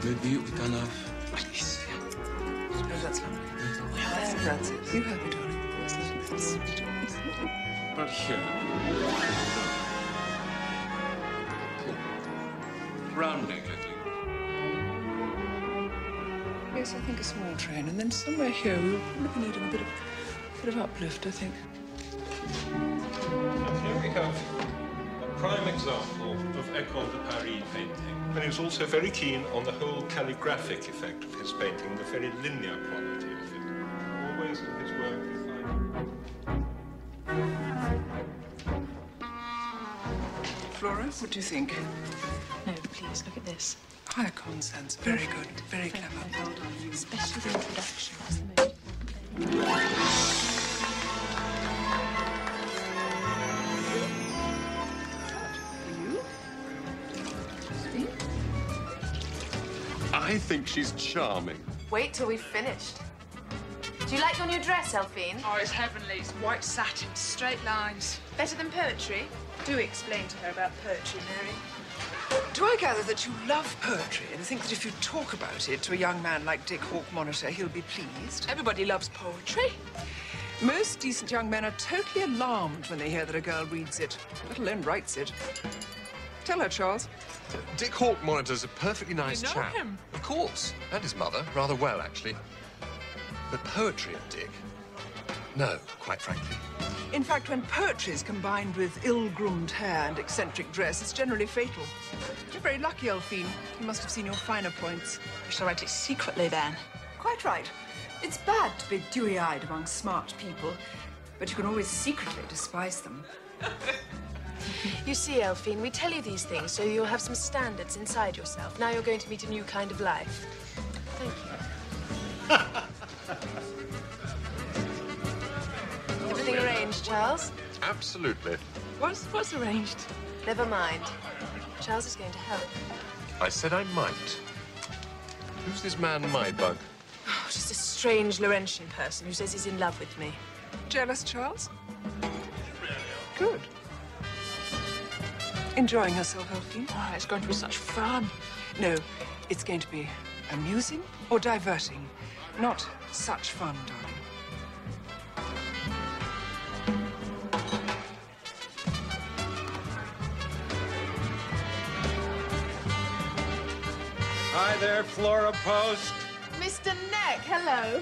Le view est un œuf. Oh, that's lovely. That's it. You have it, darling. That's sweet. But here. Rounding, I think. Yes, I think a small train, and then somewhere here we'll be needing a bit of uplift, I think. And here we have a prime example of École de Paris painting. And he was also very keen on the whole calligraphic effect of his painting, the very linear quality of it. Always in his work you find. Flora, what do you think? No, please, look at this. Higher common sense. Very good. Very clever. Well done. Especially the introduction. It's the most... I think she's charming. Wait till we've finished. Do you like your new dress, Elfine? Oh, it's heavenly. It's white satin, straight lines. Better than poetry? Do explain to her about poetry, Mary. Do I gather that you love poetry and think that if you talk about it to a young man like Dick Hawk-Monitor, he'll be pleased? Everybody loves poetry. Most decent young men are totally alarmed when they hear that a girl reads it, let alone writes it. Tell her, Charles. Dick Hawk-Monitor's a perfectly nice You know chap. him? Of course. And his mother. Rather well, actually. But poetry of Dick? No, quite frankly. In fact, when poetry is combined with ill-groomed hair and eccentric dress, it's generally fatal. You're very lucky, Elfine. You must have seen your finer points. I shall write it secretly, then. Quite right. It's bad to be dewy-eyed among smart people, but you can always secretly despise them. You see, Elfine, we tell you these things so you'll have some standards inside yourself. Now you're going to meet a new kind of life. Thank you. Everything arranged, Charles? Absolutely. What's arranged? Never mind. Charles is going to help. I said I might. Who's this man, my bug? Oh, just a strange Laurentian person who says he's in love with me. Jealous, Charles? Good. Enjoying herself, Elfine? Oh, it's going to be such fun. No, it's going to be amusing or diverting. Not such fun, darling. Hi there, Flora Post. Mr. Neck, hello.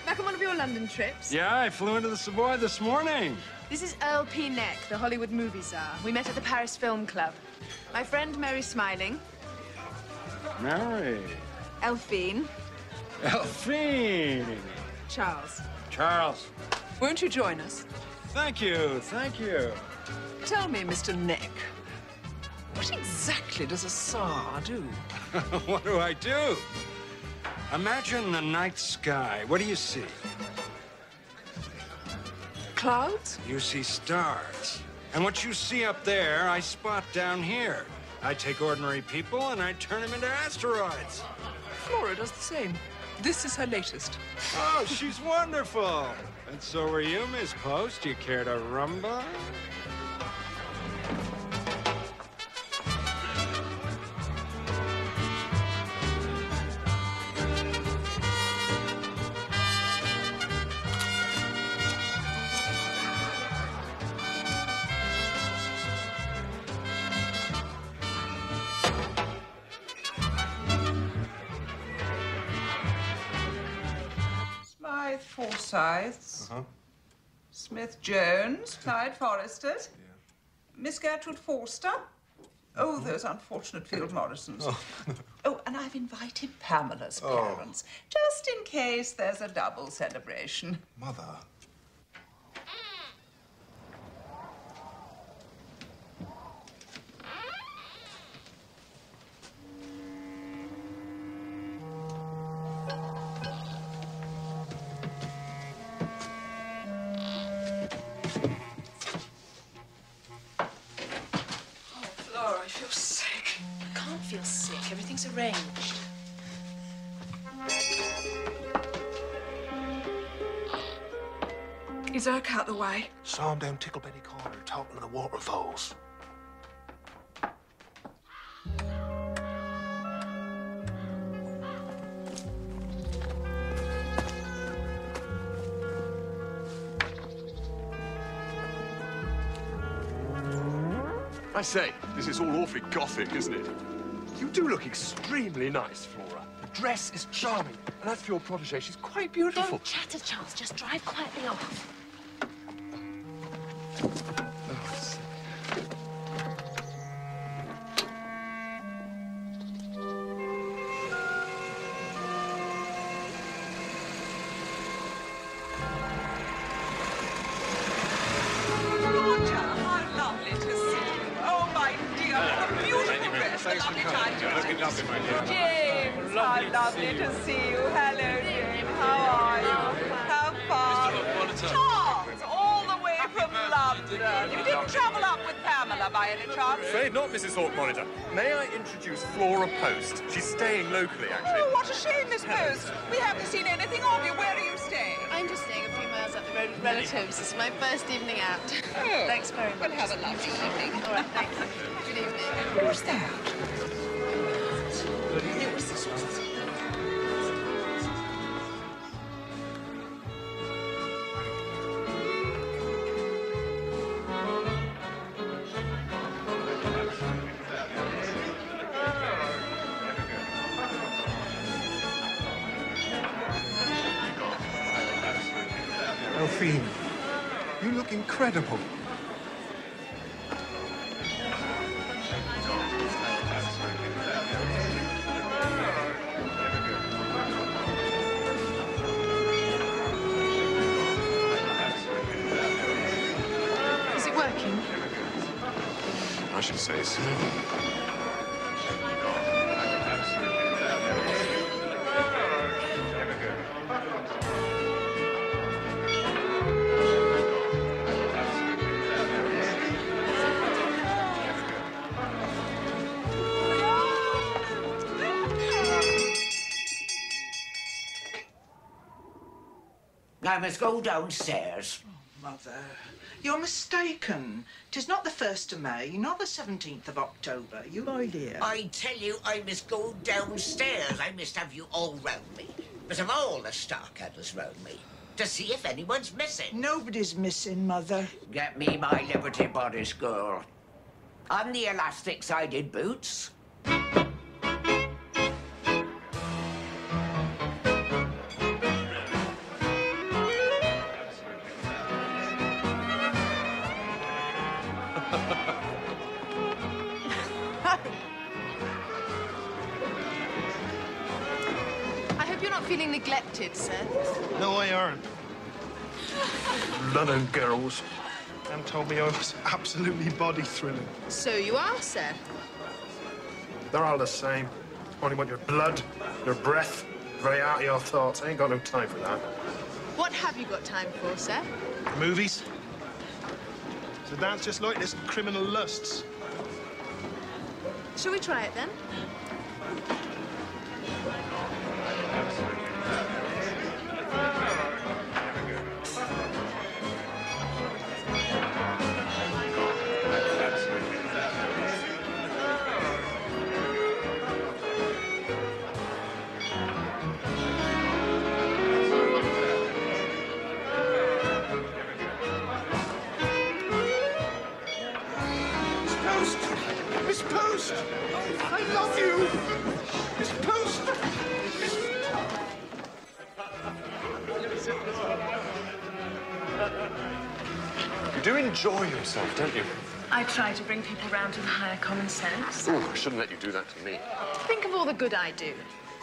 Back on one of your London trips? Yeah, I flew into the Savoy this morning. This is Earl P. Neck, the Hollywood movie czar. We met at the Paris Film Club. My friend Mary Smiling. Mary. Elfine. Elfine. Charles. Charles. Won't you join us? Thank you, thank you. Tell me, Mr. Neck, what exactly does a czar do? What do I do? Imagine the night sky. What do you see? Clouds? You see stars. And what you see up there, I spot down here. I take ordinary people and I turn them into asteroids. Flora does the same. This is her latest. Oh, she's wonderful. And so are you, Miss Post. You care to rumble? Forsyths, Smith-Jones, Clyde Forresters, Miss Gertrude Forster. Oh, those unfortunate Field Morrisons. Oh, and I've invited Pamela's parents, just in case there's a double celebration. Mother. Everything's arranged. Is Irk out the way? Saw him down Ticklebenny Corner talking to the waterfalls. I say, this is all awfully gothic, isn't it? You do look extremely nice, Flora. The dress is charming. And as for your protege, she's quite beautiful. Don't chatter, Charles. Just drive quietly off. James, how lovely to see you. Hello, James. How are you? How far? Charles, all the way from London. You didn't travel up with Pamela by any chance? Afraid not, Mrs. Hawke-Monitor. May I introduce Flora Post? She's staying locally, actually. Oh, what a shame, Miss Post. We haven't seen anything of you. Where are you staying? I'm just staying a few miles up the road with relatives. This is my first evening out. Oh. Thanks very much. Well, have a lovely evening. All right, thanks. Good evening. Who's that? Delphine, you look incredible. Is it working? I should say so. I must go downstairs. Oh, Mother, you're mistaken. 'Tis not the 1st of May, nor the 17th of October. You lie dear. I tell you, I must go downstairs. I must have you all round me. But of all the star-cutters round me, to see if anyone's missing. Nobody's missing, Mother. Get me my Liberty bodice, girl. And the elastic-sided boots. Feeling neglected, sir? No, I aren't. London girls. Em told me I was absolutely body thrilling. So you are, sir? They're all the same. Only want your blood, your breath, very out of your thoughts. I ain't got no time for that. What have you got time for, sir? Movies. To dance just like this, criminal lusts. Shall we try it then? Miss Post! I love you! Miss Post! You do enjoy yourself, don't you? I try to bring people round to the higher common sense. Oh, I shouldn't let you do that to me. Think of all the good I do.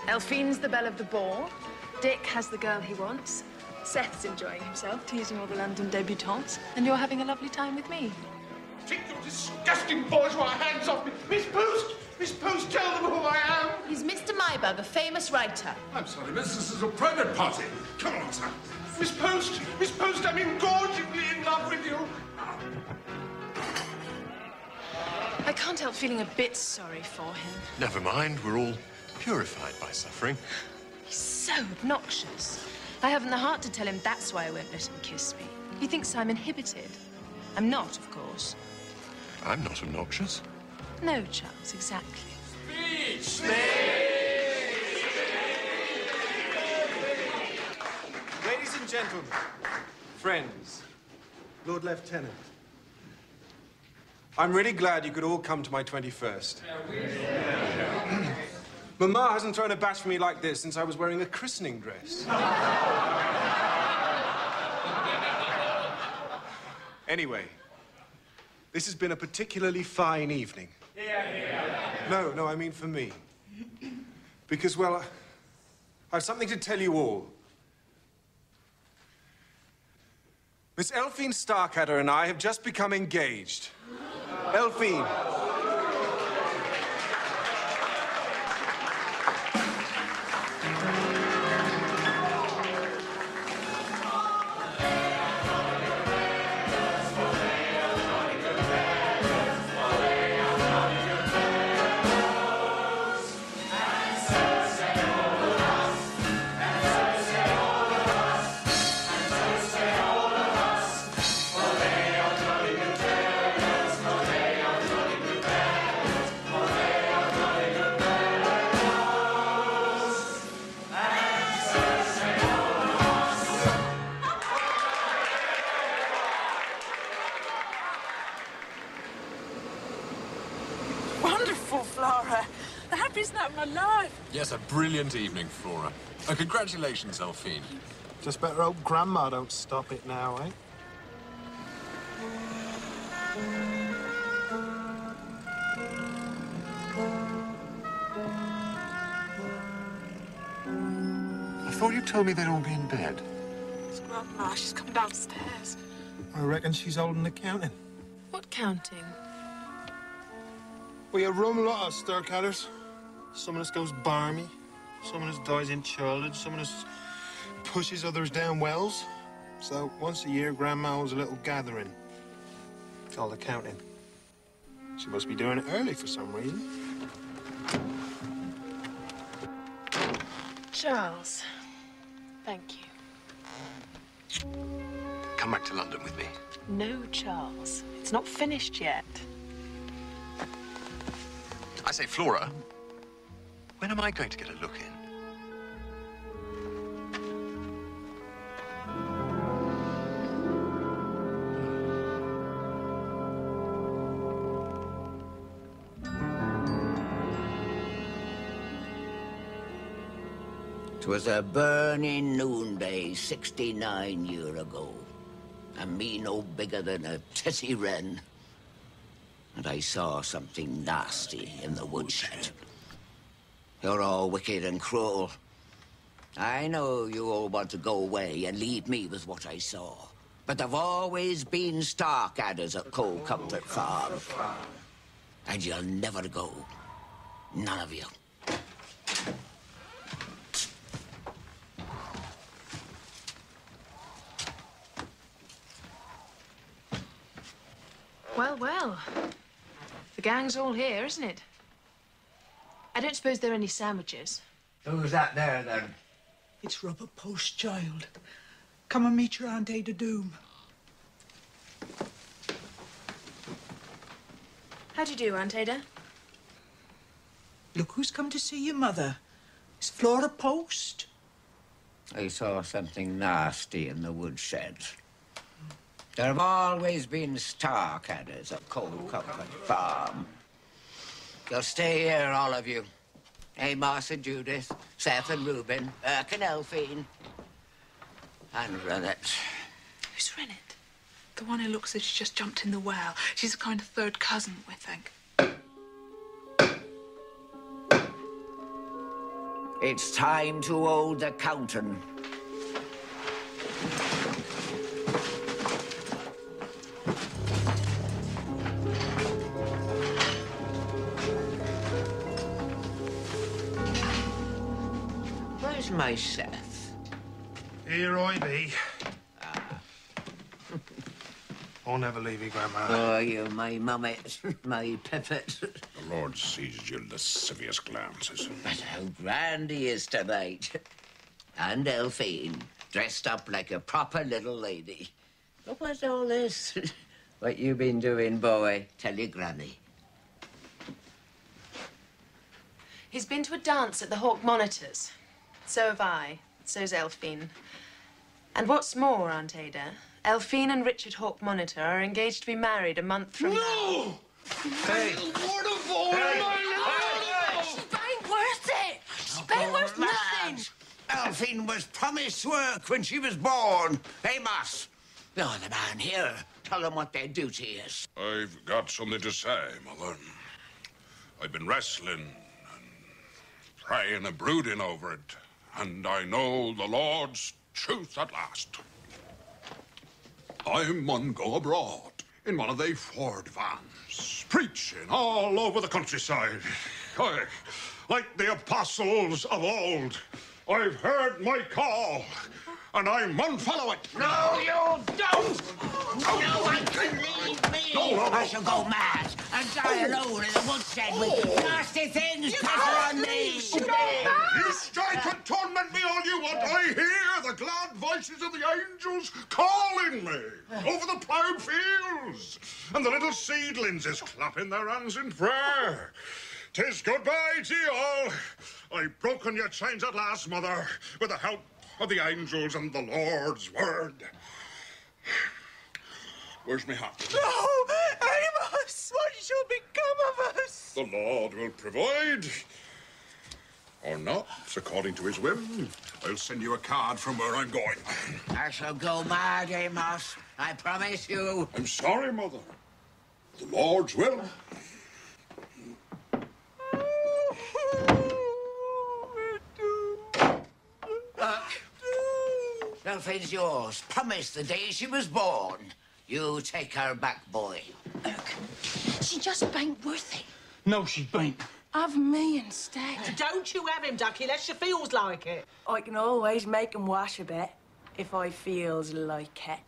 Elphine's the belle of the ball. Dick has the girl he wants. Seth's enjoying himself, teasing all the London debutantes. And you're having a lovely time with me. Take your disgusting bourgeois hands off me! Miss Post! Miss Post, tell them who I am! He's Mr. Mybug, a famous writer. I'm sorry, miss. This is a private party. Come on, sir. Miss Post! Miss Post, I'm engorgingly in love with you! I can't help feeling a bit sorry for him. Never mind, we're all purified by suffering. He's so obnoxious. I haven't the heart to tell him that's why I won't let him kiss me. He thinks I'm inhibited. I'm not, of course. I'm not obnoxious. No, Charles, exactly. Speech! Ladies and gentlemen, friends, Lord Lieutenant, I'm really glad you could all come to my 21st. Mama hasn't thrown a bash for me like this since I was wearing a christening dress. Anyway, this has been a particularly fine evening. No, I mean for me. Because, well, I have something to tell you all. Miss Elphine Starkadder and I have just become engaged. Elphine. Wonderful, Flora. The happiest night of my life. Yes, a brilliant evening, Flora. And congratulations, Elphine. Just better hope Grandma don't stop it now, eh? I thought you told me they'd all be in bed. It's Grandma. She's come downstairs. I reckon she's holding the counting. What counting? We have rum lot of Starkadders. Some of us goes barmy, some of us dies in childhood, some of us pushes others down wells. So once a year, Grandma holds a little gathering. It's called accounting. She must be doing it early for some reason. Charles, thank you. Come back to London with me. No, Charles. It's not finished yet. I say, Flora, when am I going to get a look in? "'Twas a burning noonday 69 year ago, and me no bigger than a titty wren. And I saw something nasty in the woodshed. You're all wicked and cruel. I know you all want to go away and leave me with what I saw. But there've always been Starkadders at Cold Comfort Farm. And you'll never go. None of you. Well, well. The gang's all here, isn't it? I don't suppose there are any sandwiches. Who's that there, then? It's Robert Post, child. Come and meet your Aunt Ada Doom. How do you do, Aunt Ada? Look who's come to see your mother. It's Flora Post. I saw something nasty in the woodshed. There have always been star-cadders at Cold Comfort Farm. You'll stay here, all of you. Amos and Judith, Seth and Reuben, Irk and Elphine. And Rennet. Who's Rennet? The one who looks as if she just jumped in the well. She's a kind of third cousin, we think. It's time to hold the counting. Where's my Seth? Here I be. I'll never leave you, Grandma. Oh, you, my mummet, my pippet. The Lord sees your lascivious glances. But how grand he is tonight. And Elphine, dressed up like a proper little lady. But what's all this? What you been doing, boy? Tell your granny. He's been to a dance at the Hawk Monitors. So have I. So's Elphine. And what's more, Aunt Ada, Elphine and Richard Hawk Monitor are engaged to be married a month from now. No! Hey! What a fall! She ain't worth it! She ain't worth nothing! Elphine was promised work when she was born. Amos, you're the man here. Tell them what their duty is. I've got something to say, Mother. I've been wrestling and praying and brooding over it, and I know the Lord's truth at last. I mun go abroad in one of they Ford vans, preaching all over the countryside. Aye, like the apostles of old. I've heard my call, and I mun follow it. No, you don't! No one can leave me! I shall go mad and die alone in the woodshed with nasty things pressing on me! You strike and torment me all you want. I hear the glad voices of the angels calling me over the ploughed fields, and the little seedlings is clapping their hands in prayer. 'Tis goodbye to you all. I've broken your chains at last, Mother, with the help of the angels and the Lord's word. Where's my hat? No! Amos! What shall become of us? The Lord will provide. Or not, according to his whim. I'll send you a card from where I'm going. I shall go mad, Amos. I promise you. I'm sorry, Mother. The Lord's will. Elphine's yours. Promise the day she was born. You take her back, boy. She just ain't worth it. No, she ain't. Have me instead. Don't you have him, Ducky, unless she feels like it. I can always make him wash a bit, if I feels like it.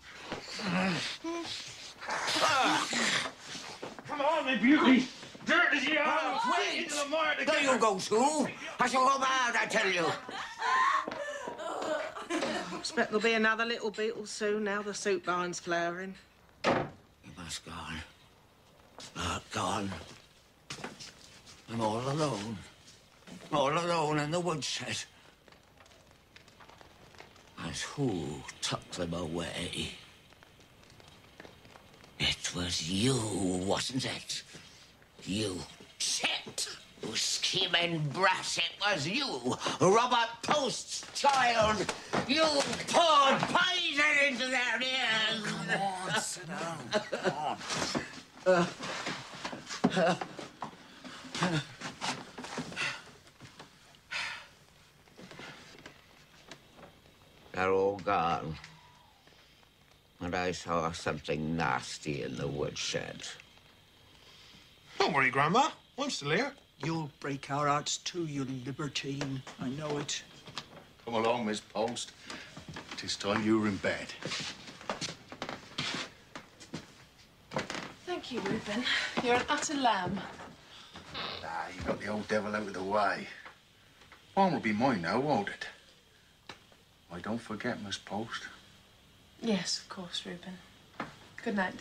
Come on, my beauty. Dirt as you are. Wait! There you go, too. I shall go mad, I tell you. Expect there'll be another little beetle soon now the soup line's flowering. You must gone. Not gone. I'm all alone. All alone in the woodshed. And who took them away? It was you, wasn't it? You chit! You scheming brat, it was you, Robert Post's child. You poured poison into their ears. Come on, sit down. Come on. They're all gone. And I saw something nasty in the woodshed. Don't worry, Grandma. I'm still here. You'll break our hearts too, you libertine. I know it. Come along, Miss Post. 'Tis time you were in bed. Thank Thank you, Reuben. You're an utter lamb. Ah, you got the old devil out of the way. One will be mine now, won't it? Why, don't forget, Miss Post. Yes, of course, Reuben. Good night.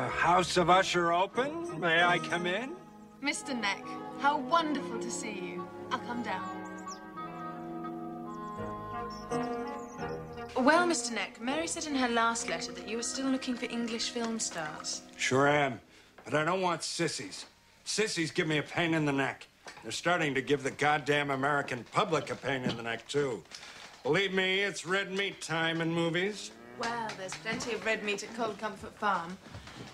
House of Usher open? May I come in? Mr. Neck, how wonderful to see you. I'll come down. Well, Mr. Neck, Mary said in her last letter that you were still looking for English film stars. Sure am, but I don't want sissies. Sissies give me a pain in the neck. They're starting to give the goddamn American public a pain in the neck, too. Believe me, it's red meat time in movies. Well, there's plenty of red meat at Cold Comfort Farm.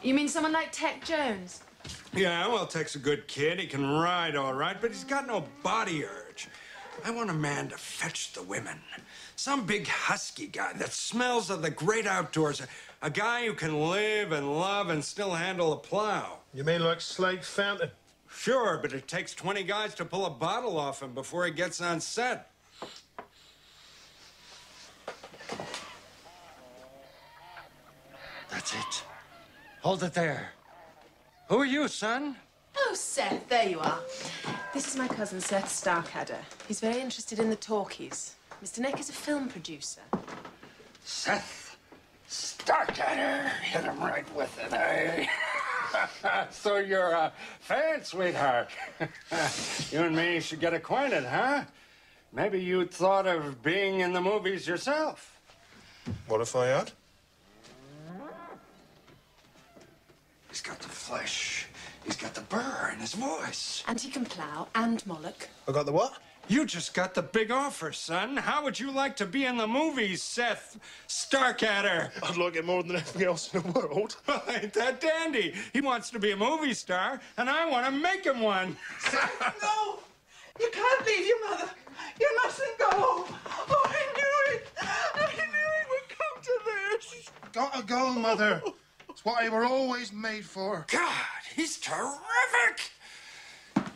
You mean someone like Tech Jones? Yeah, well, Tech's a good kid. He can ride all right, but he's got no body urge. I want a man to fetch the women. Some big husky guy that smells of the great outdoors. A guy who can live and love and still handle a plow. You mean like Slade Fountain? Sure, but it takes 20 guys to pull a bottle off him before he gets on set. That's it. Hold it there. Who are you, son? Oh, Seth, there you are. This is my cousin, Seth Starkadder. He's very interested in the talkies. Mr. Neck is a film producer. Seth Starkadder. Hit him right with it, eh? So you're a fan, sweetheart. You and me should get acquainted, huh? Maybe you'd thought of being in the movies yourself. What if I had? He's got the flesh. He's got the burr in his voice. And he can plough and Moloch. I got the what? You just got the big offer, son. How would you like to be in the movies, Seth Starkadder? I'd like it more than anything else in the world. Well, ain't that dandy? He wants to be a movie star, and I want to make him one. No! You can't leave your mother. You mustn't go. Oh, I knew it. I knew it would come to this. Gotta go, Mother. It's what I were always made for. God, he's terrific.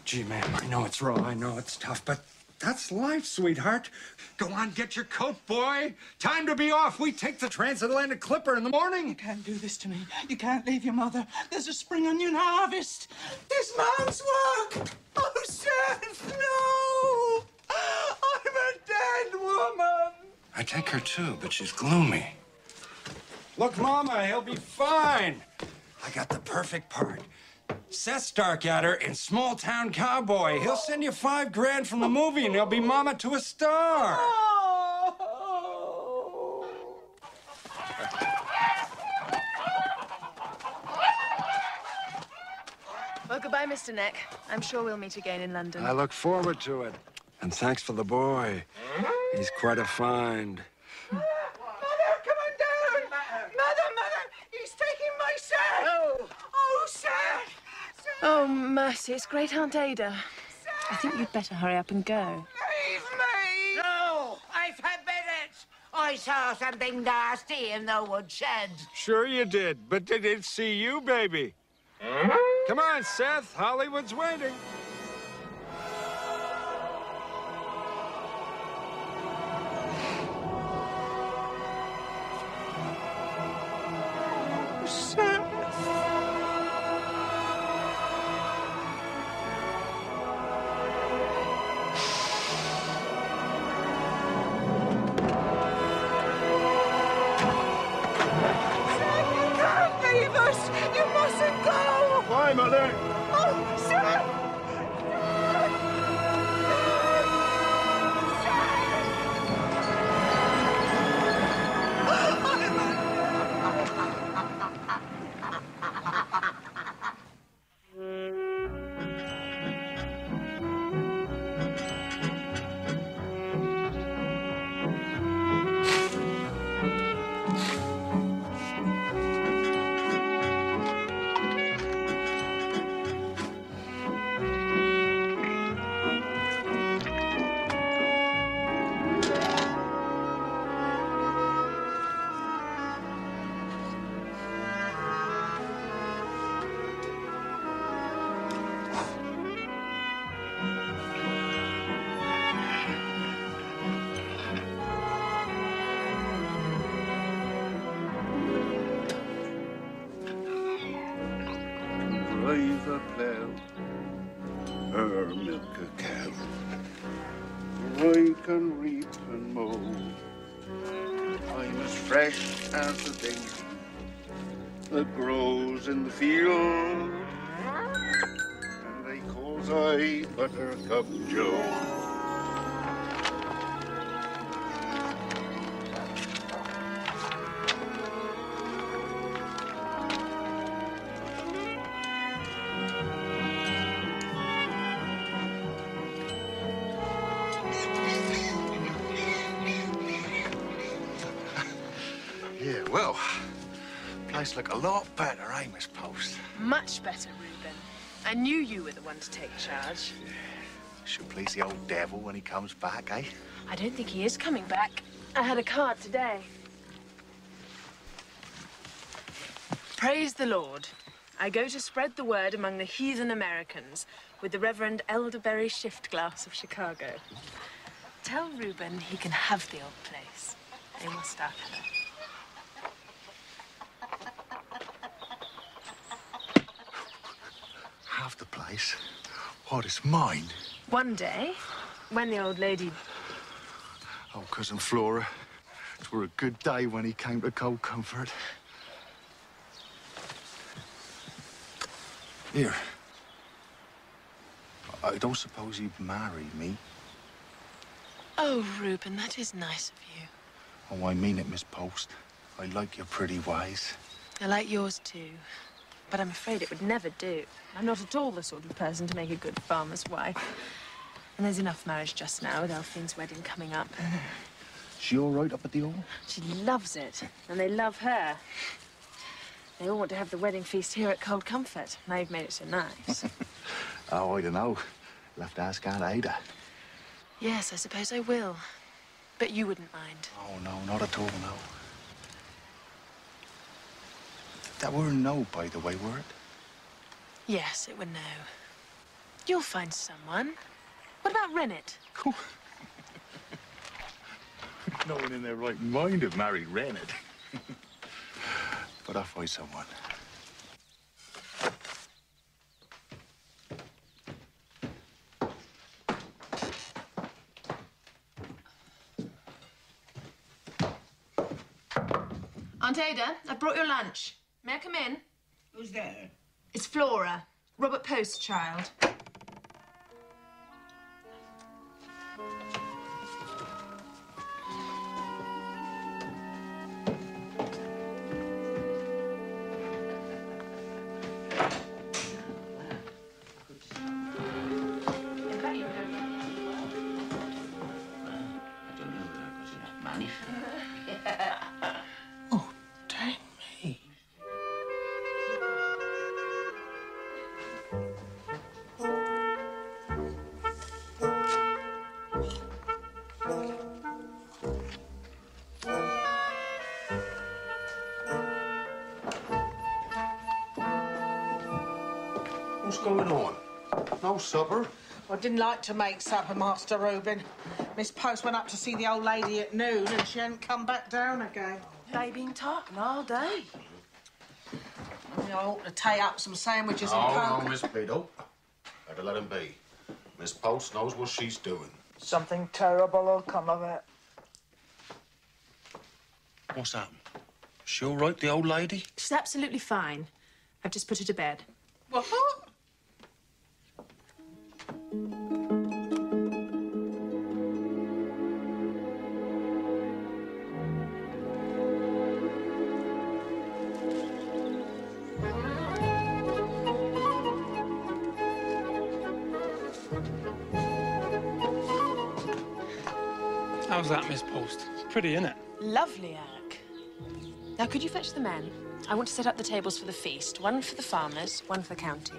Gee, man, I know it's raw. I know it's tough, but that's life, sweetheart. Go on, get your coat, boy. Time to be off. We take the transatlantic clipper in the morning. You can't do this to me. You can't leave your mother. There's a spring onion harvest. This man's work. Oh, Seth, no. I'm a dead woman. I take her, too, but she's gloomy. Look, Mama, he'll be fine. I got the perfect part. Seth Starkadder in Small Town Cowboy. He'll send you $5 grand from the movie, and he'll be Mama to a star. Well, goodbye, Mr. Neck. I'm sure we'll meet again in London. I look forward to it. And thanks for the boy. He's quite a find. Mother, come on down. Mother, he's taking my Seth. Oh, Seth. Oh, mercy, it's great Aunt Ada. I think you'd better hurry up and go. Leave me. No, I forbid it. I saw something nasty in the woodshed. Sure you did, but did it see you, baby? Come on, Seth. Hollywood's waiting. Hi, Mother. Oh, Seth! Drive a plough, her milk a cow. I can reap and mow. I'm as fresh as the daisy that grows in the field. And they calls I Buttercup Joe. Yeah, well, place look a lot better, eh, Miss Post? Much better, Reuben. I knew you were the one to take charge. Should please the old devil when he comes back, eh? I don't think he is coming back. I had a card today. Praise the Lord. I go to spread the word among the heathen Americans with the Reverend Elderberry Shiftglass of Chicago. Tell Reuben he can have the old place. They must start her. Have the place? What, it's mine? One day, when the old lady... Oh, Cousin Flora, it were a good day when he came to Cold Comfort. Here. I don't suppose you'd marry me? Oh, Reuben, that is nice of you. Oh, I mean it, Miss Post. I like your pretty ways. I like yours too, but I'm afraid it would never do. I'm not at all the sort of person to make a good farmer's wife. And there's enough marriage just now with Elphine's wedding coming up. She all right up at the Hall? She loves it, and they love her. They all want to have the wedding feast here at Cold Comfort. Now you've made it so nice. Oh, I don't know. You'll have to ask Aunt Ada. Yes, I suppose I will. But you wouldn't mind. Oh, no, not at all, no. That were a no, by the way, were it? Yes, it were no. You'll find someone. What about Rennet? No one in their right mind have married Rennet. But I'll find someone. Aunt Ada, I brought your lunch. May I come in? Who's there? It's Flora, Robert Post's child. What's going on? No supper? I didn't like to make supper, Master Reuben. Miss Post went up to see the old lady at noon and she hadn't come back down again. They been talking all day. I ought to take up some sandwiches and Oh, coke. no, Miss Beadle. Better let him be. Miss Post knows what she's doing. Something terrible will come of it. What's happened? She all right, the old lady? She's absolutely fine. I've just put her to bed. What? How's that, Miss Post? Pretty, isn't it? Lovely, Eric. Now, could you fetch the men? I want to set up the tables for the feast. One for the farmers, one for the county.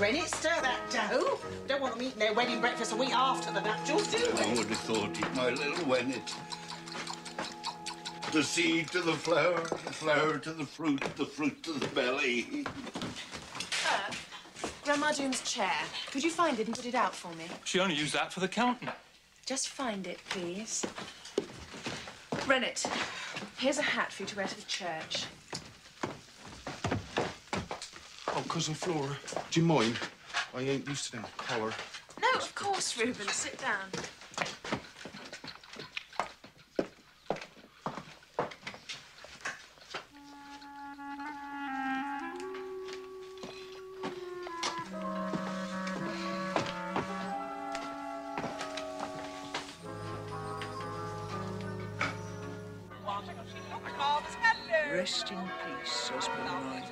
Rennie, stir that dough. Don't want them eating their wedding breakfast a week after the nuptials, do we? I would have thought it, my little Wennet. The seed to the flower to the fruit to the belly. Grandma Doom's chair. Could you find it and put it out for me? She only used that for the counting. Just find it, please. Rennet, here's a hat for you to wear to the church. Oh, Cousin Flora, do you mind? I ain't used to them collar. No, of course, Reuben. Sit down. Rest in peace, husband mine.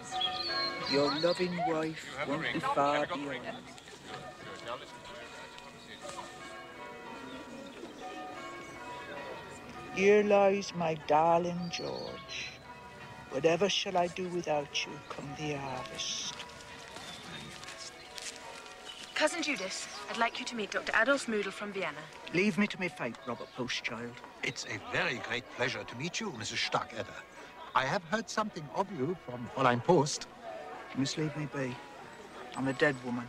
Your loving wife won't be far beyond. Here lies my darling George. Whatever shall I do without you come the harvest? Cousin Judith, I'd like you to meet Dr. Adolf Moodle from Vienna. Leave me to my fate, Robert Postchild. It's a very great pleasure to meet you, Mrs. Starkadder. I have heard something of you from Fräulein Post. You must leave me be. I'm a dead woman.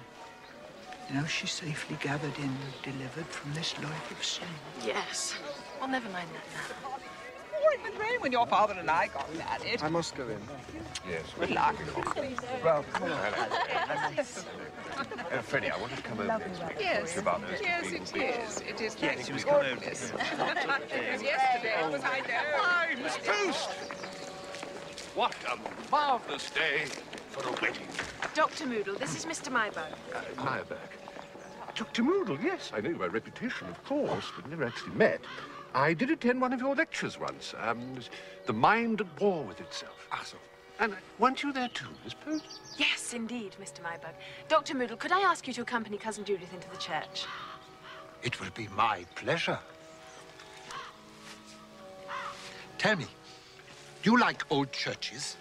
Now she's safely gathered in, delivered from this life of sin. Yes. Well, never mind that now. It was rain when your father and I got married. I must go in. Yes. Good luck. Well, come on. Freddie, I wanted to come over here. Yes, About those yes, it is. It is Yes, he was gorgeous. coming over. Yesterday was I know. Hi, Miss Post. What a marvellous day for a wedding. Dr. Moodle, this is Mr. Myberg. Meyerberg. Dr. Moodle, yes, I know you by reputation, of course, but never actually met. I did attend one of your lectures once. The Mind at War with Itself. Ah, so. And weren't you there too, Miss Post? Yes, indeed, Mr. Myberg. Dr. Moodle, could I ask you to accompany Cousin Judith into the church? It will be my pleasure. Tell me, do you like old churches?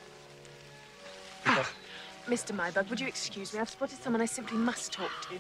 Mr. Myberg, would you excuse me? I've spotted someone I simply must talk to.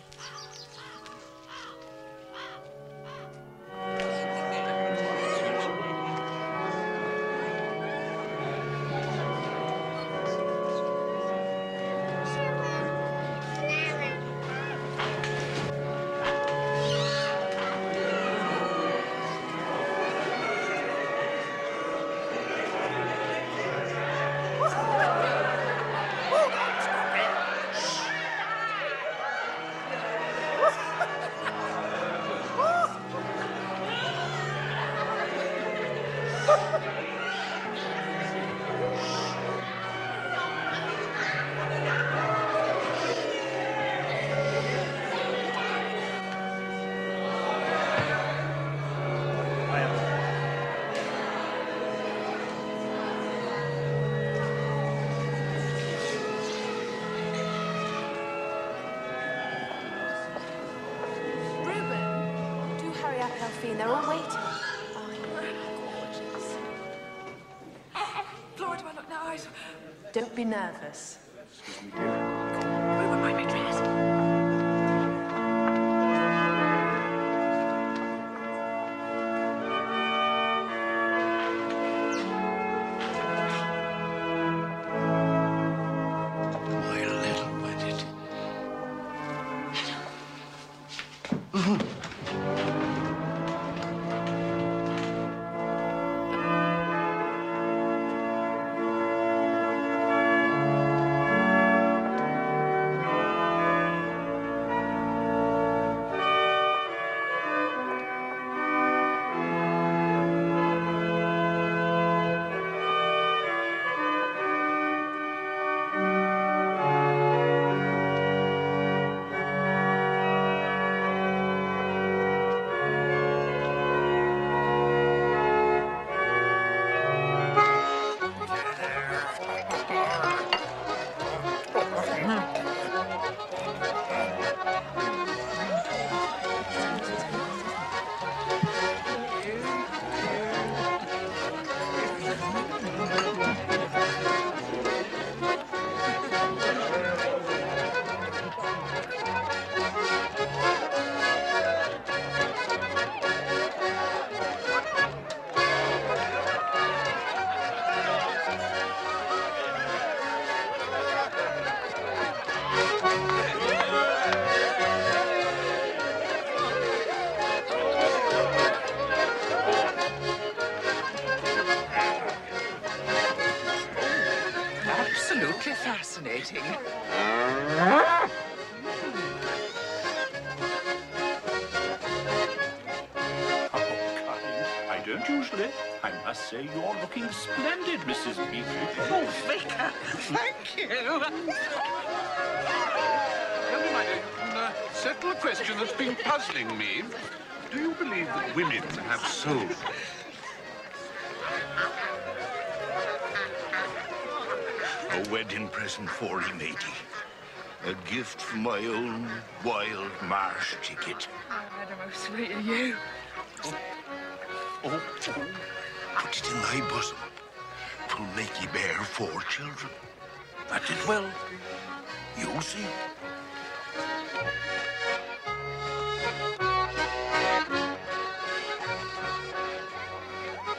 They're all waiting. Oh, you're gorgeous. Flora, do I look nice? Don't be nervous. Excuse me, dear. Reuben might be dressed. absolutely fascinating. I don't usually. I must say you're looking splendid, Mrs. Beatrice. Oh, Vicar, thank you. Tell me, my dear, you can settle a question that's been puzzling me. Do you believe that women have souls? A wedding present for you, matey. A gift from my own wild marsh ticket. Oh, Madam, how sweet of you. Oh, put it in thy bosom. 'Twill make ye bear 4 children. That it will. You'll see.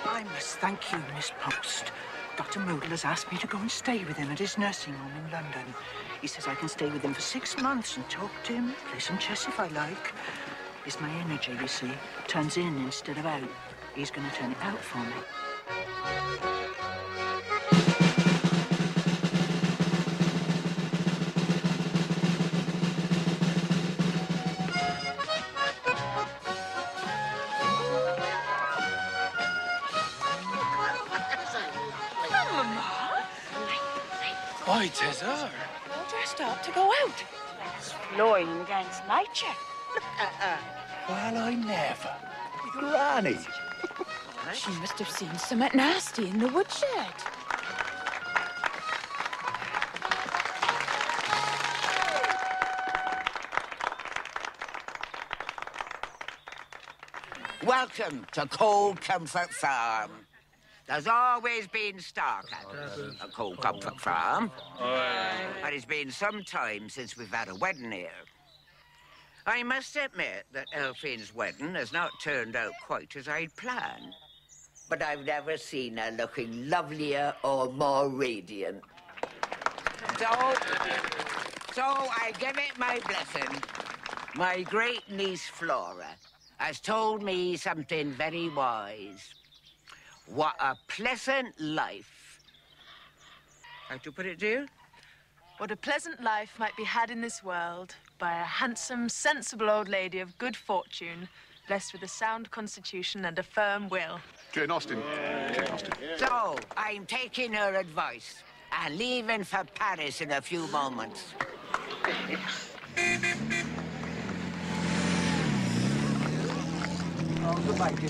I must thank you, Miss Post. Dr. Moodle has asked me to go and stay with him at his nursing home in London. He says I can stay with him for 6 months and talk to him, play some chess if I like. It's my energy, you see, turns in instead of out. He's going to turn it out for me. Why, 'tis her. All dressed up to go out. It's flying against nature. Look at her. Well, I never. Granny. She must have seen something nasty in the woodshed. Welcome to Cold Comfort Farm. There's always been stock at Cold Comfort Farm. But it's been some time since we've had a wedding here. I must admit that Elfine's wedding has not turned out quite as I'd planned. But I've never seen her looking lovelier or more radiant. So I give it my blessing. My great niece Flora has told me something very wise. What a pleasant life. How to put it, dear? What a pleasant life might be had in this world by a handsome, sensible old lady of good fortune, blessed with a sound constitution and a firm will. Jane Austen. Jane Austen. So, I'm taking her advice and leaving for Paris in a few moments. Oh, goodbye, dear.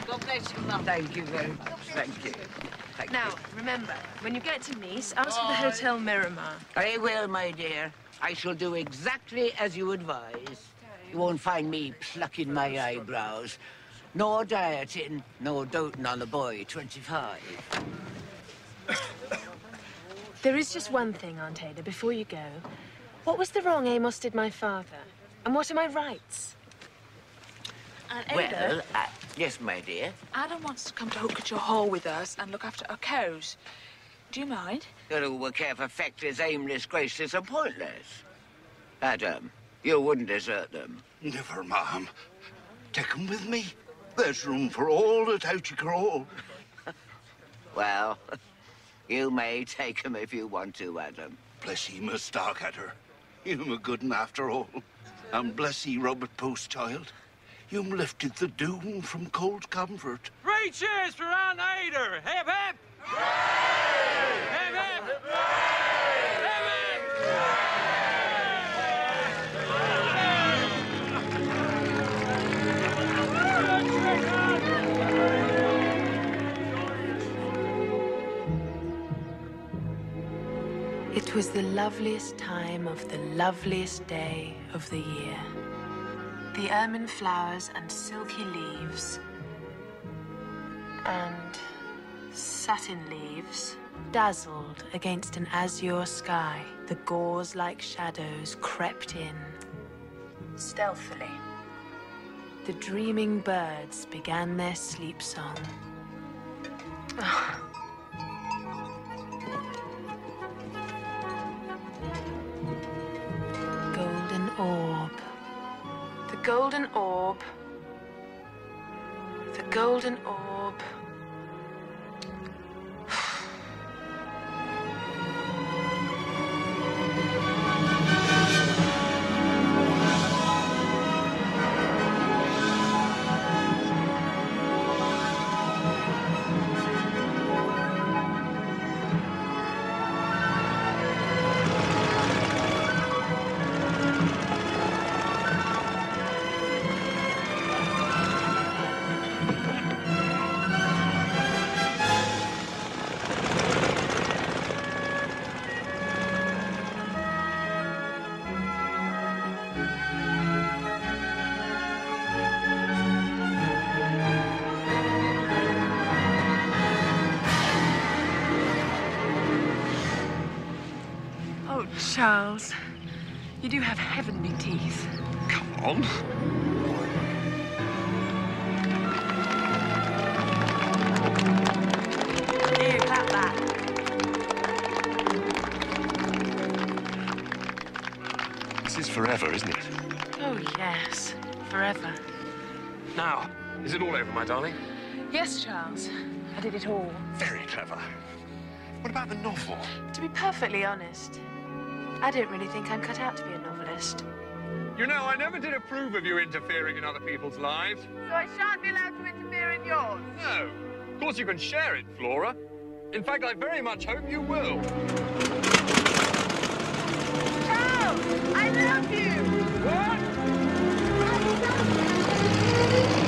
God bless you, Mum. Thank you very much. Thank you. Thank Now, remember, when you get to Nice, ask for the Hotel Miramar. I will, my dear. I shall do exactly as you advise. You won't find me plucking my eyebrows, nor dieting, nor doting on a boy 25. There is just one thing, Aunt Ada, before you go. What was the wrong Amos did my father? And what are my rights? Aunt Ada? Well, yes, my dear. Adam wants to come to Hookage Hall with us and look after our cows. Do you mind? Who will care for factors aimless, graceless, and pointless? Adam, you wouldn't desert them. Never, ma'am. Take 'em with me. There's room for all at Ouchie. Well, you may take 'em if you want to, Adam. Bless ye, Miss Starcatter. You'm a good 'un after all. And bless ye, Robert Post, child. You'm lifted the doom from cold comfort. 3 cheers for Aunt Ada! Hip, hip! Hip, hip! It was the loveliest time of the loveliest day of the year. The ermine flowers and silky leaves and satin leaves dazzled against an azure sky. The gauze-like shadows crept in stealthily. The dreaming birds began their sleep song. Golden orb. The golden orb. The golden orb. Charles, you do have heavenly teeth. Come on. Here, clap that. This is forever, isn't it? Oh, yes. Forever. Now, is it all over, my darling? Yes, Charles. I did it all. Very clever. What about the novel? To be perfectly honest, I don't really think I'm cut out to be a novelist. You know, I never did approve of you interfering in other people's lives. So I shan't be allowed to interfere in yours? No. Of course you can share it, Flora. In fact, I very much hope you will. Charles, I love you! What? I love you!